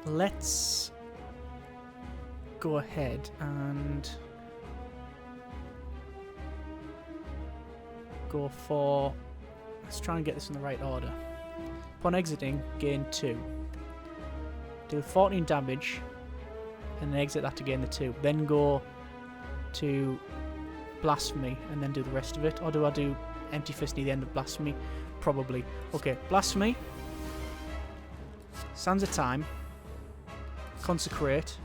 Let's go ahead and go for... Let's try and get this in the right order. Upon exiting, gain 2. Do 14 damage, and then exit that to gain the 2. Then go to Blasphemy, and then do the rest of it. Or do I do Empty Fist near the end of Blasphemy? Probably. Okay, Blasphemy. Sands of Time. Consecrate.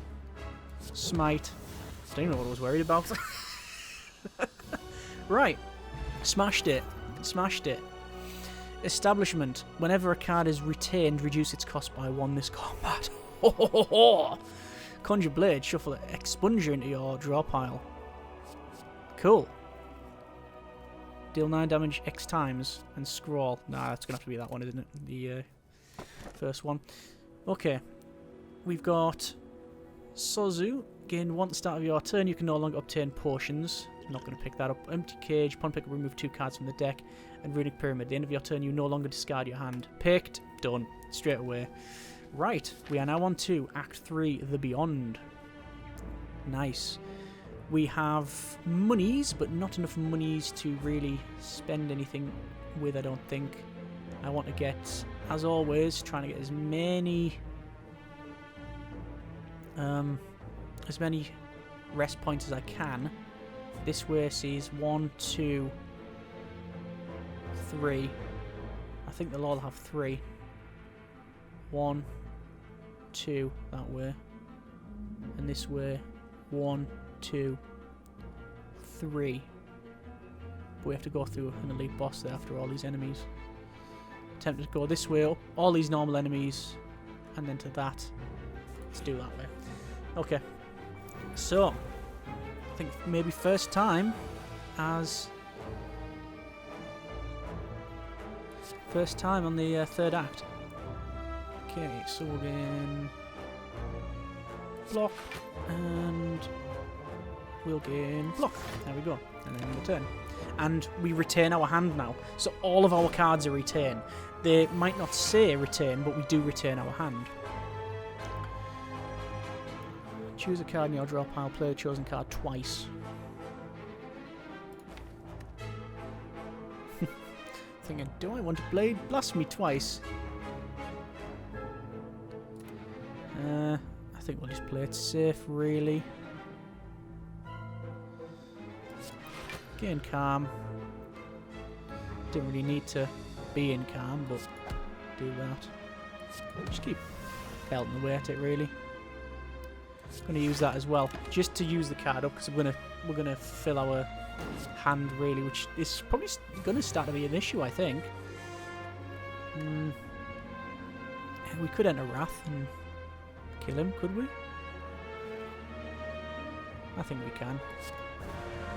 Smite. Don't even know what I was worried about. Right. Smashed it. Smashed it. Establishment. Whenever a card is retained, reduce its cost by 1 this combat. Ho ho ho ho! Conjure Blade. Shuffle it. Expunge into your draw pile. Cool. Deal 9 damage X times and scroll. Nah, that's going to have to be that one, isn't it? The first one. Okay. We've got Sozu. Gain 1 at the start of your turn. You can no longer obtain potions. I'm not going to pick that up. Empty Cage. Upon pick up, remove 2 cards from the deck. And Runic Pyramid. At the end of your turn, you no longer discard your hand. Picked. Done. Straight away. Right. We are now on to Act 3, The Beyond. Nice. We have monies, but not enough monies to really spend anything with, I don't think. I want to get, as always, trying to get as many rest points as I can. This way sees 1, 2, 3. I think they'll all have 3. 1, 2, that way. And this way, 1, 2, 3. But we have to go through an elite boss there after all these enemies. Attempt to go this way up, all these normal enemies, and then to that. Let's do that way. Okay. So, I think maybe first time as... First time on the third act. Okay, so we're going... Block, and... We'll gain block. There we go. And then return. And we retain our hand now. So all of our cards are retained. They might not say retain, but we do retain our hand. Choose a card in your draw pile. Play the chosen card twice. Thinking, do I want to play Blasphemy twice? I think we'll just play it safe, really. Gain calm. Didn't really need to be in calm, but do that. Just keep pelting away at it, really. Going to use that as well, just to use the card up, because we're gonna fill our hand, really, which is probably going to start to be an issue, I think. We could enter Wrath and kill him, could we? I think we can.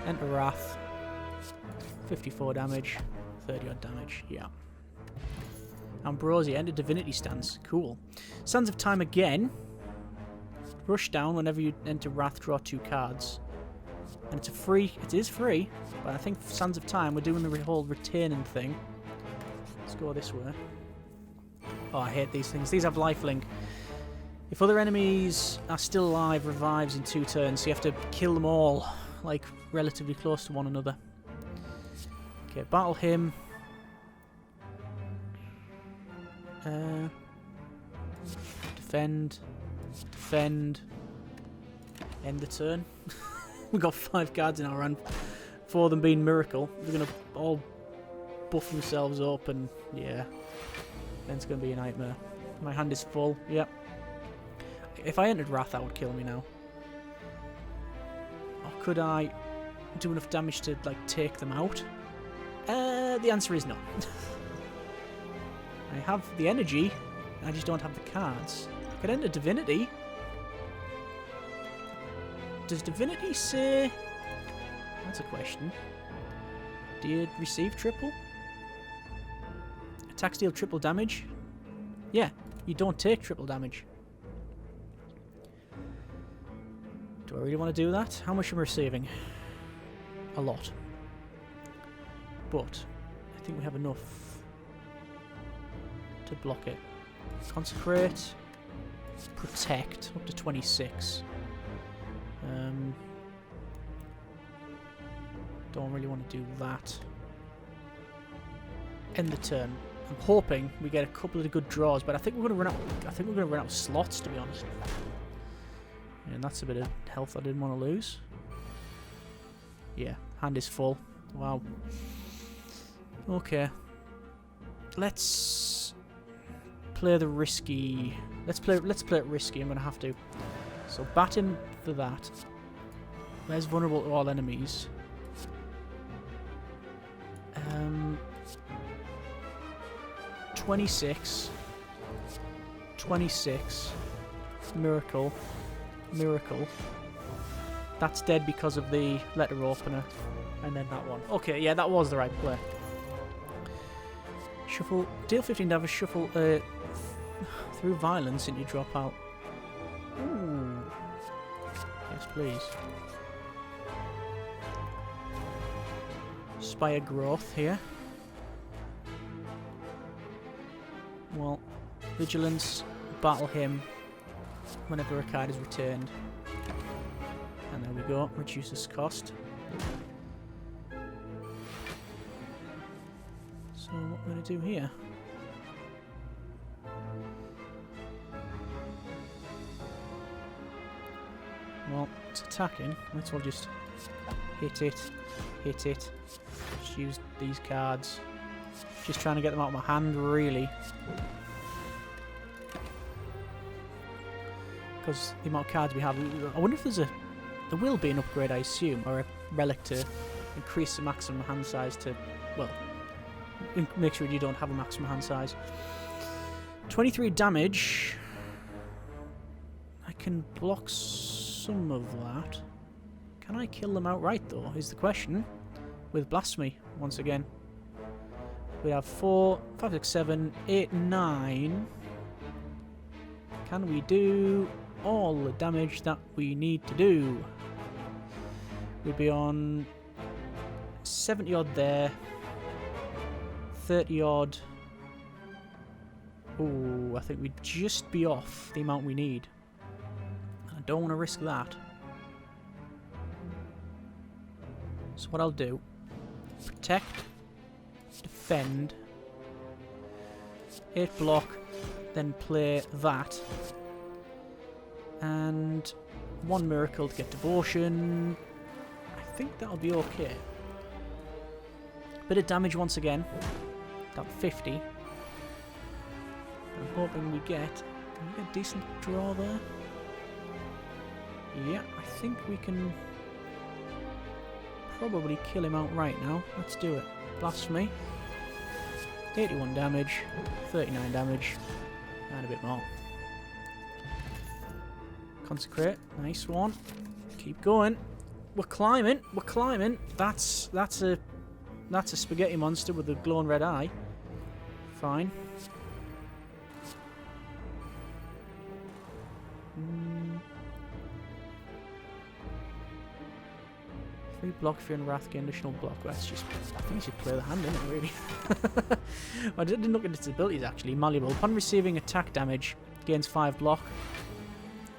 Enter Wrath. 54 damage. 30 odd damage. Yeah. Ambrosia. Enter Divinity stance. Cool. Sands of Time again. Rush down whenever you enter Wrath. Draw 2 cards. And it's a free. It is free. But I think for Sands of Time we're doing the whole retaining thing. Let's go this way. Oh, I hate these things. These have lifelink. If other enemies are still alive, revives in 2 turns. So you have to kill them all, like, relatively close to one another. Okay, battle him. Defend. Defend. End the turn. We've got 5 cards in our hand. 4 of them being Miracle. They're going to all buff themselves up and, yeah. Then it's going to be a nightmare. My hand is full. Yep. If I entered Wrath, that would kill me now. Or could I do enough damage to, like, take them out? The answer is no. I have the energy, I just don't have the cards. I could enter Divinity. Does Divinity say... That's a question. Do you receive triple? Attacks deal triple damage? Yeah, you don't take triple damage. Do I really want to do that? How much am I receiving? A lot. But I think we have enough to block it. Consecrate. Protect. Up to 26. Don't really want to do that. End the turn. I'm hoping we get a couple of good draws, but I think we're going to run out. I think we're going to run out of slots, to be honest. And that's a bit of health I didn't want to lose. Yeah, hand is full. Wow. Okay. Let's play the risky. Let's play it risky. I'm going to have to. So bat him for that. Where's vulnerable to all enemies? 26. 26. Miracle. Miracle. That's dead because of the letter opener. And then that one. Okay, yeah, that was the right play. Shuffle. Deal 15 damage. Shuffle through violence and you drop out. Ooh. Yes, please. Spire growth here. Well, Vigilance, battle him whenever a card is returned. And there we go, reduces cost. So what am I going to do here? Well, it's attacking. Might as well just hit it, hit it. Just use these cards. Just trying to get them out of my hand, really. Because the amount of cards we have. I wonder if there's a... There will be an upgrade, I assume, or a relic to increase the maximum hand size to... Well, make sure you don't have a maximum hand size. 23 damage. I can block some of that. Can I kill them outright, though, is the question. With Blasphemy, once again. We have 4, 5, 6, 7, 8, 9. Can we do all the damage that we need to do? We'd be on 70 odd there. 30 odd. Ooh, I think we'd just be off the amount we need. I don't want to risk that. So what I'll do, protect, defend, 8 block, then play that, and 1 miracle to get devotion. I think that'll be okay. Bit of damage once again, got 50. I'm hoping we get a decent draw there. Yeah, I think we can probably kill him outright now. Let's do it. Blasphemy. 81 damage, 39 damage, and a bit more. Consecrate, nice one. Keep going. We're climbing. We're climbing. That's a spaghetti monster with a glowing red eye. Fine. Free block if you're in Wrath, gain additional block. That's just, I think you should play the hand, isn't it, really? I didn't look at its abilities, actually. Malleable. Upon receiving attack damage, gains 5 block.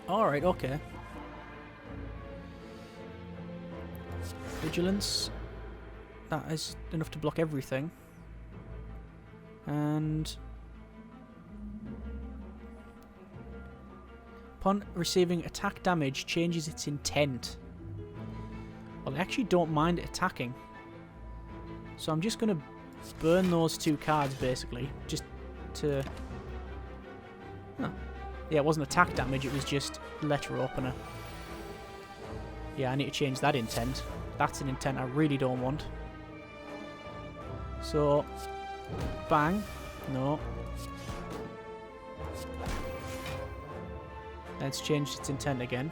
Alright, okay. Vigilance. That is enough to block everything. And upon receiving attack damage, changes its intent. Well, I actually don't mind it attacking. So I'm just going to burn those 2 cards, basically. Just to... Huh. Yeah, it wasn't attack damage, it was just letter opener. Yeah, I need to change that intent. That's an intent I really don't want. So... Bang. No. Let's change its intent again.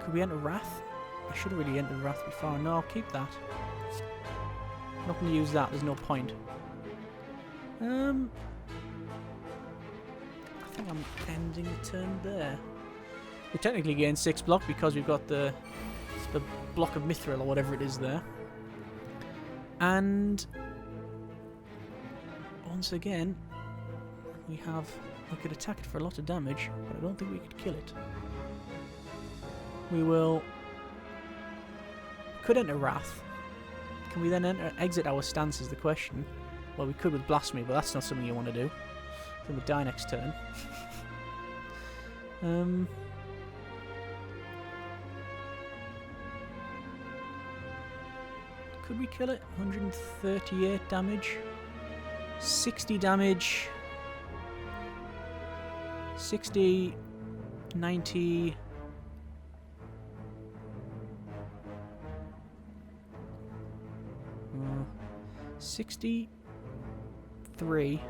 Could we enter Wrath? I should have really entered Wrath before. No, I'll keep that. I'm not going to use that, there's no point. I think I'm ending the turn there. We technically gain 6 block because we've got the block of Mithril or whatever it is there. And once again, we could attack it for a lot of damage, but I don't think we could kill it. We could enter Wrath. Can we then exit our stance is the question. Well, we could with Blasphemy, but that's not something you want to do. I think we die next turn. Could we kill it? 138 damage. 60 damage. 60... 90... 63,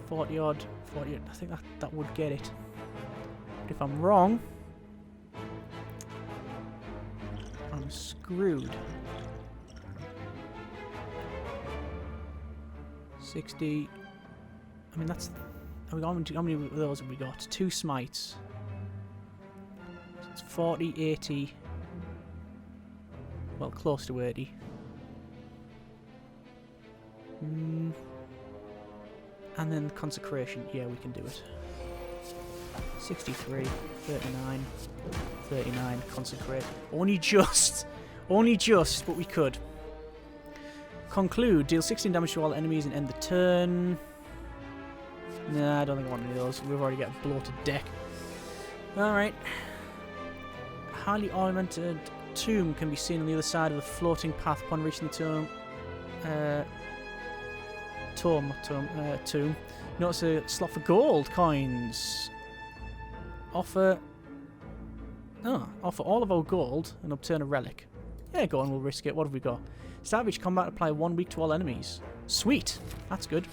40 odd, 40 odd. I think that would get it. But if I'm wrong, I'm screwed. 60. I mean, that's. How many of those have we got? 2 smites. So it's 40, 80. Well, close to 80. And then consecration. Yeah, we can do it. 63, 39, 39, consecrate. Only just, but we could. Conclude. Deal 16 damage to all enemies and end the turn. Nah, I don't think I want any of those. We've already got a bloated deck. Alright. Highly ornamented tomb can be seen on the other side of the floating path upon reaching the tomb. Tomb. Notice a slot for gold coins. Offer all of our gold and obtain a relic. Yeah, go on, we'll risk it. What have we got? Savage combat, apply 1 week to all enemies. Sweet, that's good.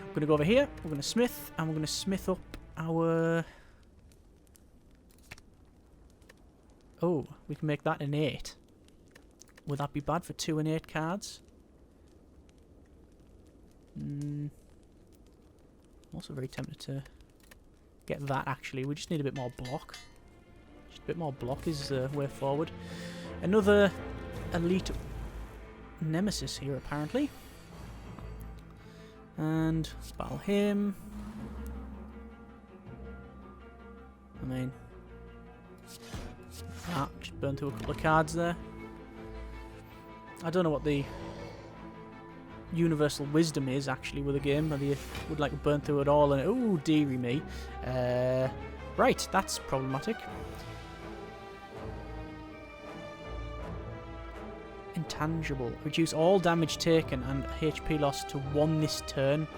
We're going to go over here, we're going to smith, and we're going to smith up our... Oh, we can make that an 8. Would that be bad for 2 and 8 cards? I'm also very tempted to get that, actually. We just need a bit more block. Just a bit more block is the way forward. Another elite nemesis here, apparently. And battle him. I mean... just burn through a couple of cards there. I don't know what the universal wisdom is actually with a game. Whether you would like to burn through it all and oh dearie me. Right, that's problematic. Intangible. Reduce all damage taken and HP loss to 1 this turn.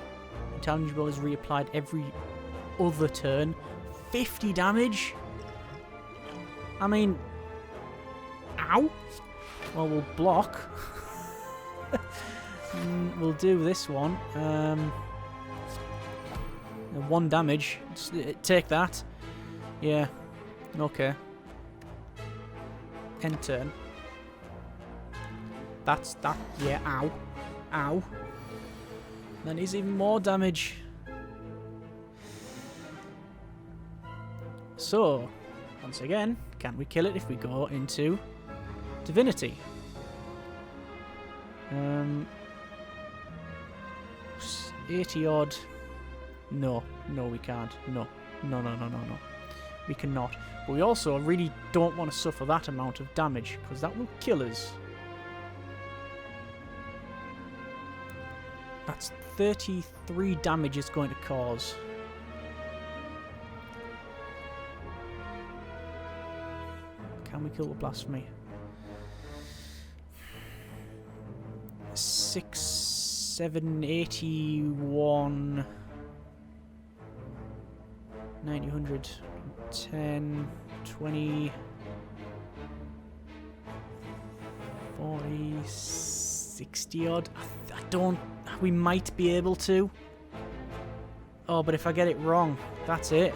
Intangible is reapplied every other turn. 50 damage? I mean, Ow! Well, we'll block. We'll do this one. 1 damage. Take that. Yeah. Okay. End turn. That's that. Yeah, ow. Ow. Then he's even more damage. So, once again, can we kill it if we go into Divinity? 80 odd. No, we can't. No. We cannot. But we also really don't want to suffer that amount of damage, because that will kill us. That's 33 damage it's going to cause. Can we kill the blasphemy? 6, 7, 81, 90, 100, 10, 20, 40, 60 odd. I don't... We might be able to. Oh, but if I get it wrong, that's it.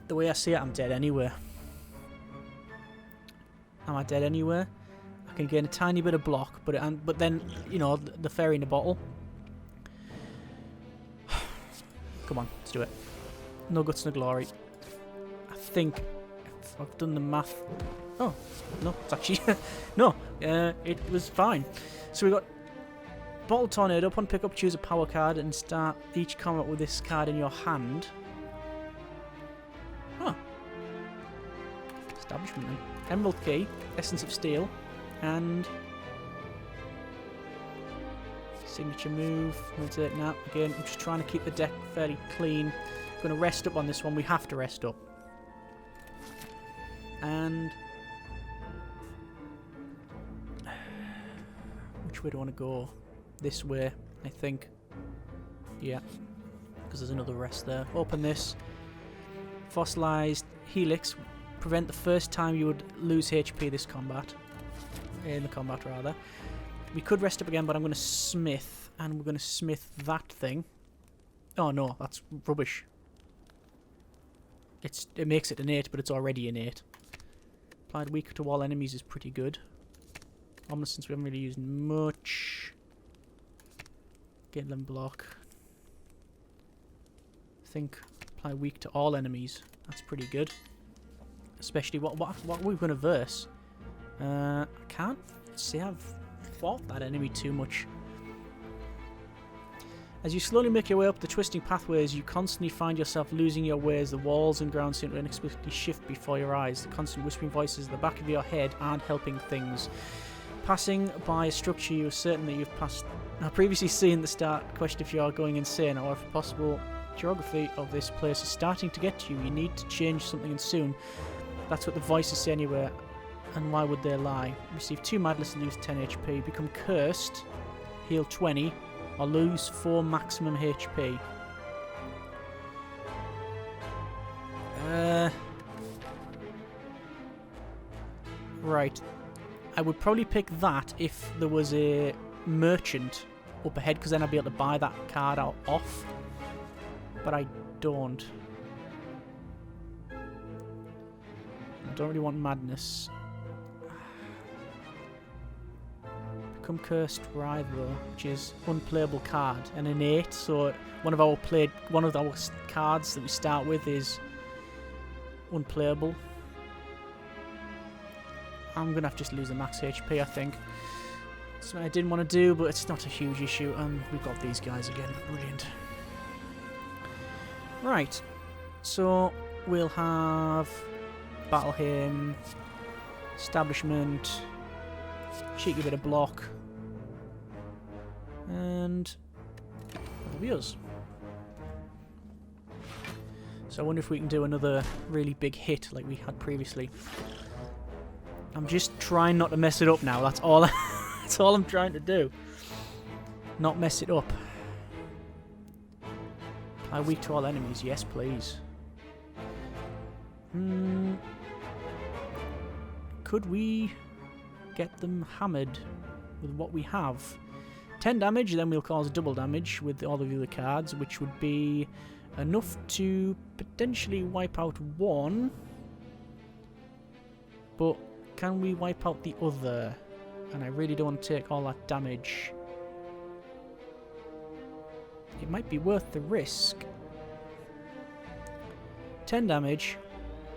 The way I see it, I'm dead anywhere. Am I dead anywhere? I can gain a tiny bit of block, but then, you know, the fairy in the bottle. Come on, let's do it. No guts, no glory. I think if I've done the math. Oh, no, it's actually... no, it was fine. So we got Bottle Tornado. Upon pickup, choose a power card and start each combat with this card in your hand. Huh. Establishment then. Emerald Key, Essence of Steel, and signature move. We'll take that. Again, I'm just trying to keep the deck fairly clean. I'm going to rest up on this one. We have to rest up. And which way do I want to go? This way, I think. Yeah, because there's another rest there. Open this. Fossilized Helix. Prevent the first time you would lose HP this combat. In the combat, rather. We could rest up again, but I'm going to smith. And we're going to smith that thing. Oh no, that's rubbish. It makes it innate, but it's already innate. Applied weak to all enemies is pretty good. Omniscience we haven't really used much. Get them block. I think apply weak to all enemies. That's pretty good. Especially what are we going to verse? I can't say I've fought that enemy too much. As you slowly make your way up the twisting pathways, you constantly find yourself losing your way as the walls and ground seem to inexplicably shift before your eyes. The constant whispering voices at the back of your head aren't helping things. Passing by a structure you are certain that you've previously seen the start question if you are going insane, or if possible, geography of this place is starting to get to you. You need to change something and soon. That's what the voices say anywhere, and why would they lie? Receive 2 madness and lose 10 HP. Become cursed, heal 20, or lose 4 maximum HP. Right. I would probably pick that if there was a merchant up ahead, because then I'd be able to buy that card out off. But I don't. I don't really want madness. Become cursed rival, which is unplayable card, an innate. So one of our cards that we start with is unplayable. I'm gonna have to just lose the max HP, I think. That's what I didn't want to do, but it's not a huge issue, and we've got these guys again. Brilliant. Right, so we'll have Battle Hymn, Establishment, cheeky bit of block, and that'll be us. So I wonder if we can do another really big hit like we had previously. I'm just trying not to mess it up now. That's all. That's all I'm trying to do. Not mess it up. Apply weak to all enemies. Yes, please. could we get them hammered with what we have? 10 damage, then we'll cause double damage with all of the other cards, which would be enough to potentially wipe out one. But can we wipe out the other? And I really don't want to take all that damage. It might be worth the risk. 10 damage,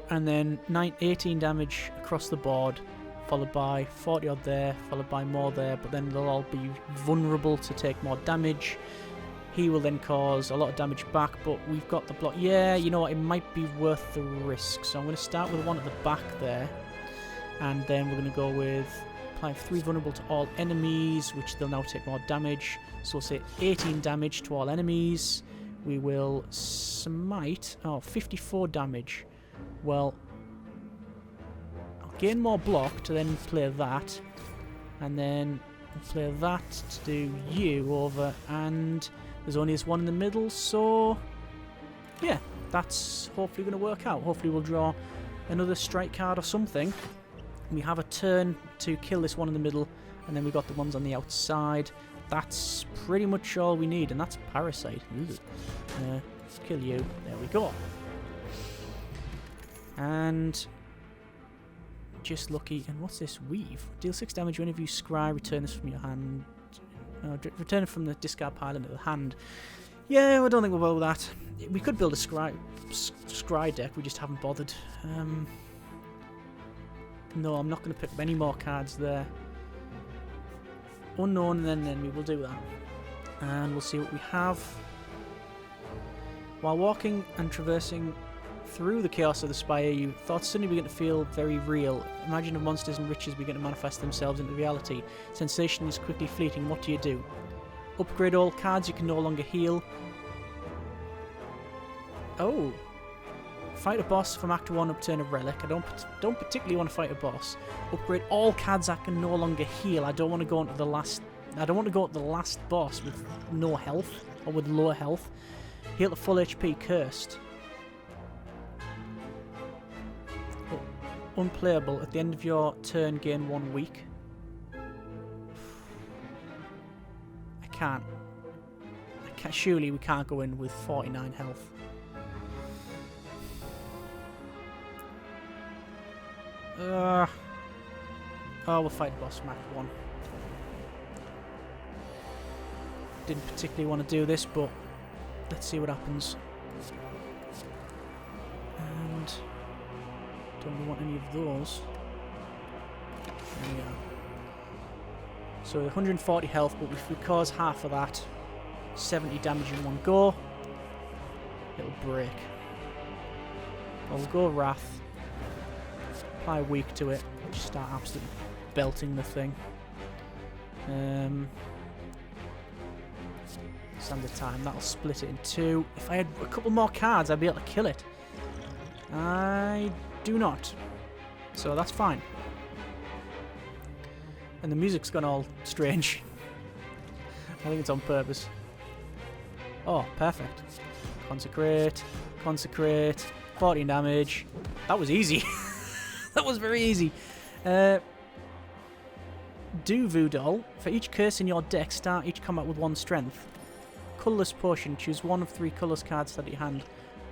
and then 18 damage across the board, followed by 40 odd there, followed by more there, but then they'll all be vulnerable to take more damage. He will then cause a lot of damage back, but we've got the block. Yeah, you know what, it might be worth the risk. So I'm going to start with one at the back there, and then we're going to go with apply 3 vulnerable to all enemies, which they'll now take more damage. So we'll say 18 damage to all enemies. We will smite, 54 damage. Well, I'll gain more block to then play that, and then play that to do you over, and there's only this one in the middle, so yeah, that's hopefully going to work out. Hopefully we'll draw another strike card or something. We have a turn to kill this one in the middle, and then we've got the ones on the outside. That's pretty much all we need, and that's Parasite. Kill you. There we go. And just lucky. And what's this? Weave. Deal 6 damage whenever you scry. Return this from your hand. Return it from the discard pile into the hand. Yeah, I don't think we'll bother with that. We could build a scry deck. We just haven't bothered. No, I'm not going to pick up any more cards there. Unknown, and then we will do that. And we'll see what we have. While walking and traversing through the chaos of the spire, you thoughts suddenly begin to feel very real. Imagine if monsters and riches begin to manifest themselves into reality. Sensation is quickly fleeting. What do? Upgrade all cards you can no longer heal. Oh. Fight a boss from Act 1, obtain a relic. I don't particularly want to fight a boss. Upgrade all cards I can no longer heal. I don't want to go into the last. I don't want to go to the last boss with no health or with low health. Heal to full HP. Cursed. Oh, unplayable. At the end of your turn, gain 1 week. I can't. Surely we can't go in with 49 health. We'll fight the boss from Act 1. Didn't particularly want to do this, but let's see what happens. And don't really want any of those. There we are. So 140 health, but if we cause half of that, 70 damage in one go, it'll break. I'll go Wrath. Apply weak to it. Just start absolutely belting the thing. Standard time. That'll split it in 2. If I had a couple more cards, I'd be able to kill it. I do not. So that's fine. And the music's gone all strange. I think it's on purpose. Oh, perfect. Consecrate. Consecrate. 14 damage. That was easy. That was very easy. Do Voodoo. For each curse in your deck, start each combat with 1 strength. Colourless Potion. Choose 1 of 3 colourless cards at your hand.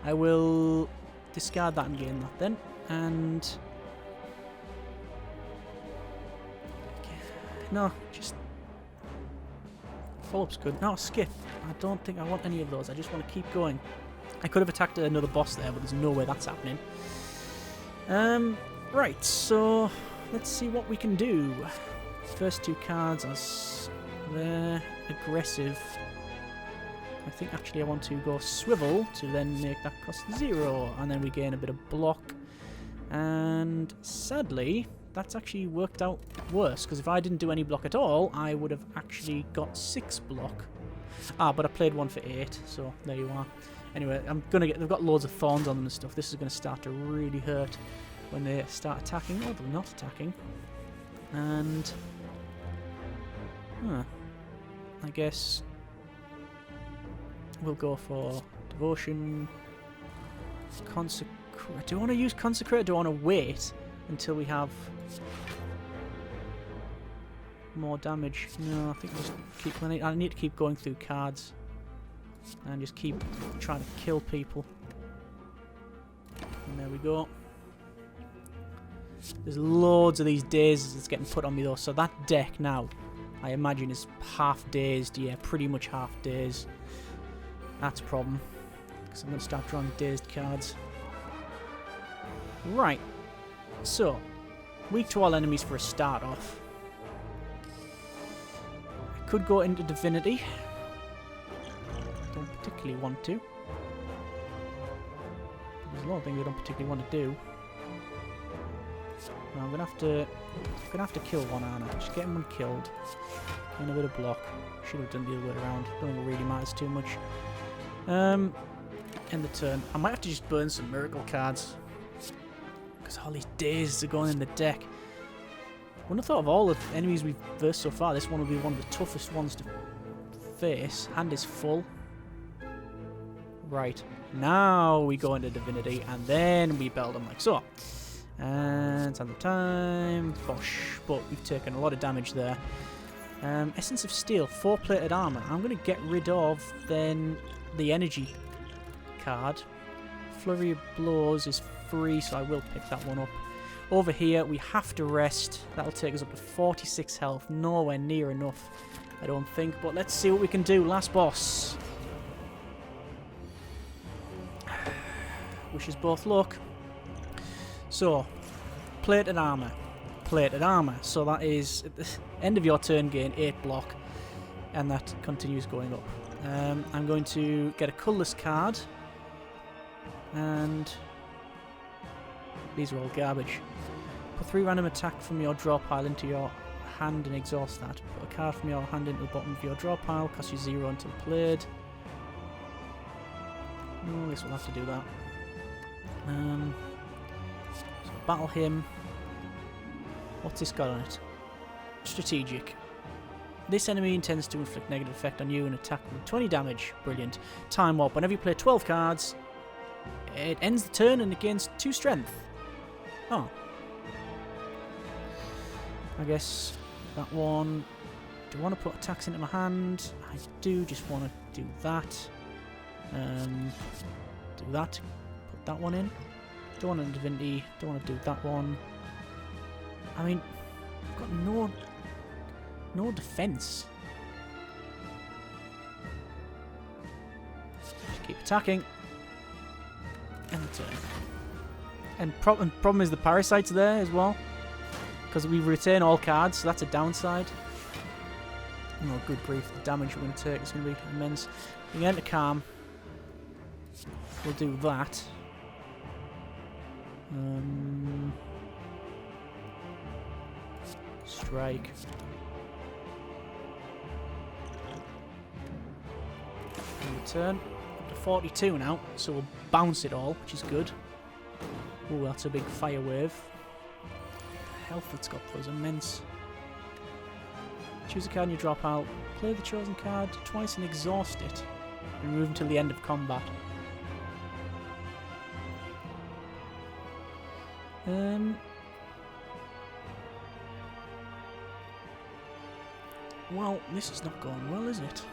I will discard that and gain that then. And... no, just... follow-up's good. No, skip. I don't think I want any of those. I just want to keep going. I could have attacked another boss there, but there's no way that's happening. Right, so let's see what we can do. First 2 cards are they're aggressive. I think actually I want to go Swivel to then make that cost 0, and then we gain a bit of block. And sadly, that's actually worked out worse, because if I didn't do any block at all, I would have actually got 6 block. But I played 1 for 8, so there you are. Anyway, they've got loads of thorns on them and stuff. This is going to start to really hurt when they start attacking. Oh, they're not attacking. And... I guess... we'll go for Devotion. Consecrate. Do I want to use Consecrate or do I want to wait until we have more damage. No, I think just keep. I need to keep going through cards and just keep trying to kill people. And there we go. There's loads of these dazes that's getting put on me though, so that deck now, I imagine, is half dazed. Yeah, pretty much half dazed. That's a problem, because I'm going to start drawing dazed cards. Right, so, weak to all enemies for a start off. I could go into Divinity. Don't particularly want to. There's a lot of things I don't particularly want to do. No, I'm gonna have to kill one, aren't I? Just get him killed. Gain a bit of block. Should have done the other way around. Don't think it really matters too much. End the turn. I might have to just burn some miracle cards, because all these dazes are going in the deck. I wouldn't have thought of all the enemies we've versed so far, this one will be one of the toughest ones to face. Hand is full. Right. Now we go into Divinity, and then we build them like so. And Sands of Time, bosh, but we've taken a lot of damage there. Essence of Steel, 4-plated armor. I'm going to get rid of then the energy card. Flurry of Blows is free, so I will pick that one up. Over here, we have to rest. That'll take us up to 46 health. Nowhere near enough, I don't think, but let's see what we can do. Last boss. Wish us both luck. So, plated armor. Plated armor. So that is, at the end of your turn, gain 8 block. And that continues going up. I'm going to get a colourless card. And these are all garbage. Put 3 random attack from your draw pile into your hand and exhaust that. Put a card from your hand into the bottom of your draw pile. Cost you 0 until played. Oh, I guess we'll have to do that. So battle him. What's this got on it? Strategic. This enemy intends to inflict negative effect on you and attack with 20 damage. Brilliant. Time Warp. Whenever you play 12 cards, it ends the turn and it gains 2 strength. Oh. I guess that one... Do I want to put attacks into my hand? I do just want to do that. Do that. Put that one in. Don't want a Divinity. Don't want to do that one. I mean, I've got no defense. Just keep attacking. End the turn. And problem is the parasites there as well, because we retain all cards, so that's a downside. Oh, good grief, the damage we're going to take is going to be immense. We can enter Calm. We'll do that. Strike. Turn up to 42 now, so we'll bounce it all, which is good. Oh, that's a big fire wave. The health it's got though is immense. Choose a card in your drop out. Play the chosen card twice and exhaust it. Remove until the end of combat. Well, this is not going well, is it?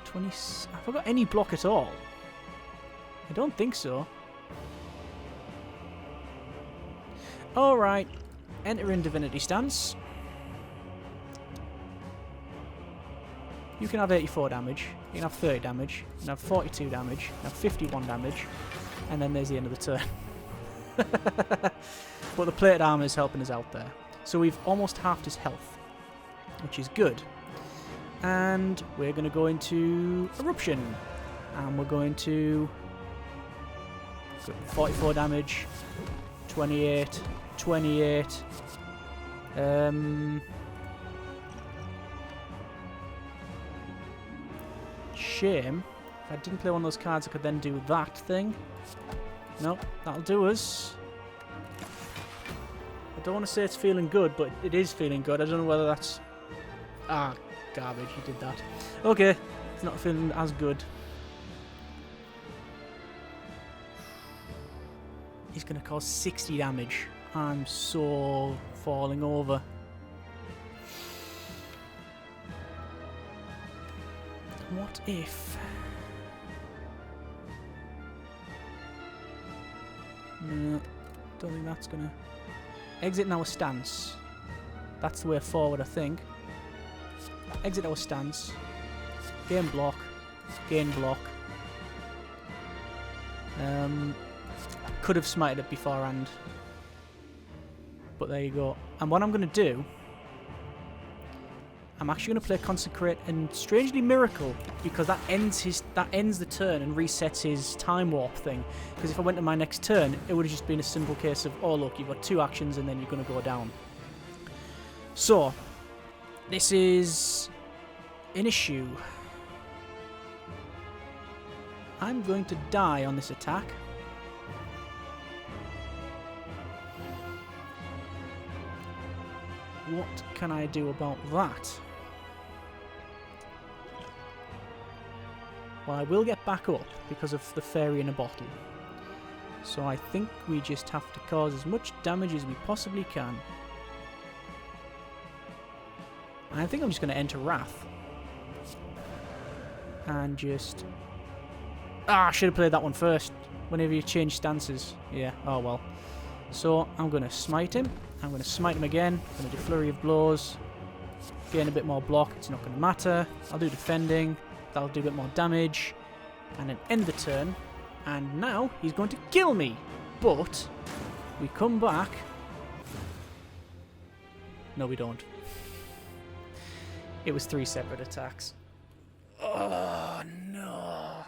20... Have I got any block at all? I don't think so. Alright. Enter in Divinity stance. You can have 84 damage. You can have 30 damage. You can have 42 damage. You can have 51 damage. And then there's the end of the turn. But the plated armor is helping us out there. So we've almost halved his health, which is good. And we're going to go into Eruption. And we're going to... 44 damage. 28. 28. Shame. If I didn't play one of those cards, I could then do that thing. Nope, that'll do us. I don't want to say it's feeling good, but it is feeling good. I don't know whether that's... Ah, garbage, he did that. Okay, it's not feeling as good. He's going to cause 60 damage. I'm so falling over. What if... No, don't think that's going to... Exit our stance. That's the way forward, I think. Exit our stance. Gain block. Gain block. Could have smited it beforehand. But there you go. And what I'm going to do... I'm actually going to play Consecrate and strangely Miracle, because that ends the turn and resets his Time Warp thing. Because if I went to my next turn, it would have just been a simple case of, oh look, you've got 2 actions and then you're going to go down. So, this is an issue. I'm going to die on this attack. What can I do about that? Well, I will get back up because of the fairy in a bottle. So I think we just have to cause as much damage as we possibly can. I think I'm just going to enter Wrath. And just... Ah, I should have played that one first. Whenever you change stances. Yeah, oh well. So I'm going to smite him. I'm going to smite him again. I'm going to do Flurry of Blows. Gain a bit more block. It's not going to matter. I'll do Defending. That'll do a bit more damage. And then end the turn. And now he's going to kill me. But we come back. No, we don't. It was 3 separate attacks. Oh, no.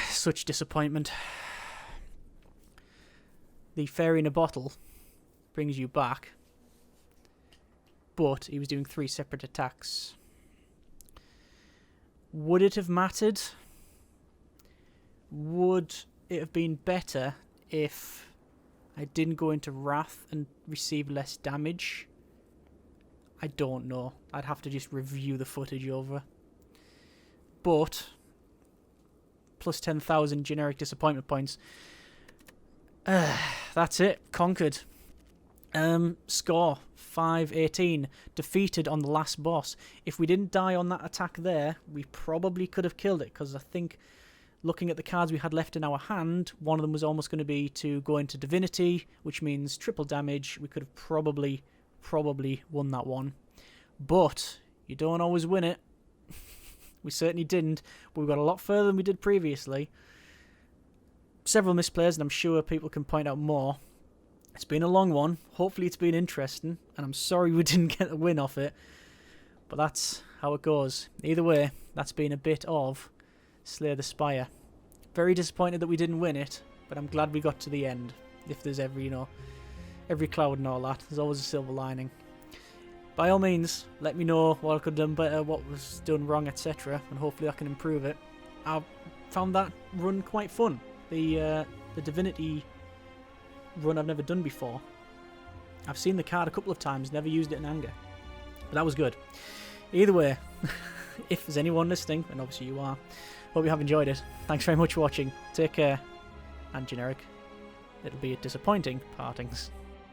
Such disappointment. The fairy in a bottle brings you back. But he was doing 3 separate attacks. Would it have mattered? Would it have been better if I didn't go into Wrath and receive less damage? I don't know. I'd have to just review the footage over. But plus 10,000 generic disappointment points. That's it. Conquered. Score 518. Defeated on the last boss. If we didn't die on that attack there, we probably could have killed it, because I think looking at the cards we had left in our hand, one of them was almost going to be to go into Divinity, which means triple damage. We could have probably won that one. But you don't always win it. We certainly didn't, but we got a lot further than we did previously. Several misplays, and I'm sure people can point out more. It's been a long one. Hopefully it's been interesting, and I'm sorry we didn't get a win off it. But that's how it goes. Either way, that's been a bit of Slay the Spire. Very disappointed that we didn't win it, but I'm glad we got to the end. If there's every cloud and all that, there's always a silver lining. By all means, let me know what I could have done better, what was done wrong, etc., and hopefully I can improve it. I found that run quite fun. The Divinity run I've never done before. I've seen the card a couple of times, never used it in anger. But that was good. Either way, if there's anyone listening, and obviously you are, hope you have enjoyed it. Thanks very much for watching. Take care, and generic, it'll be a disappointing partings.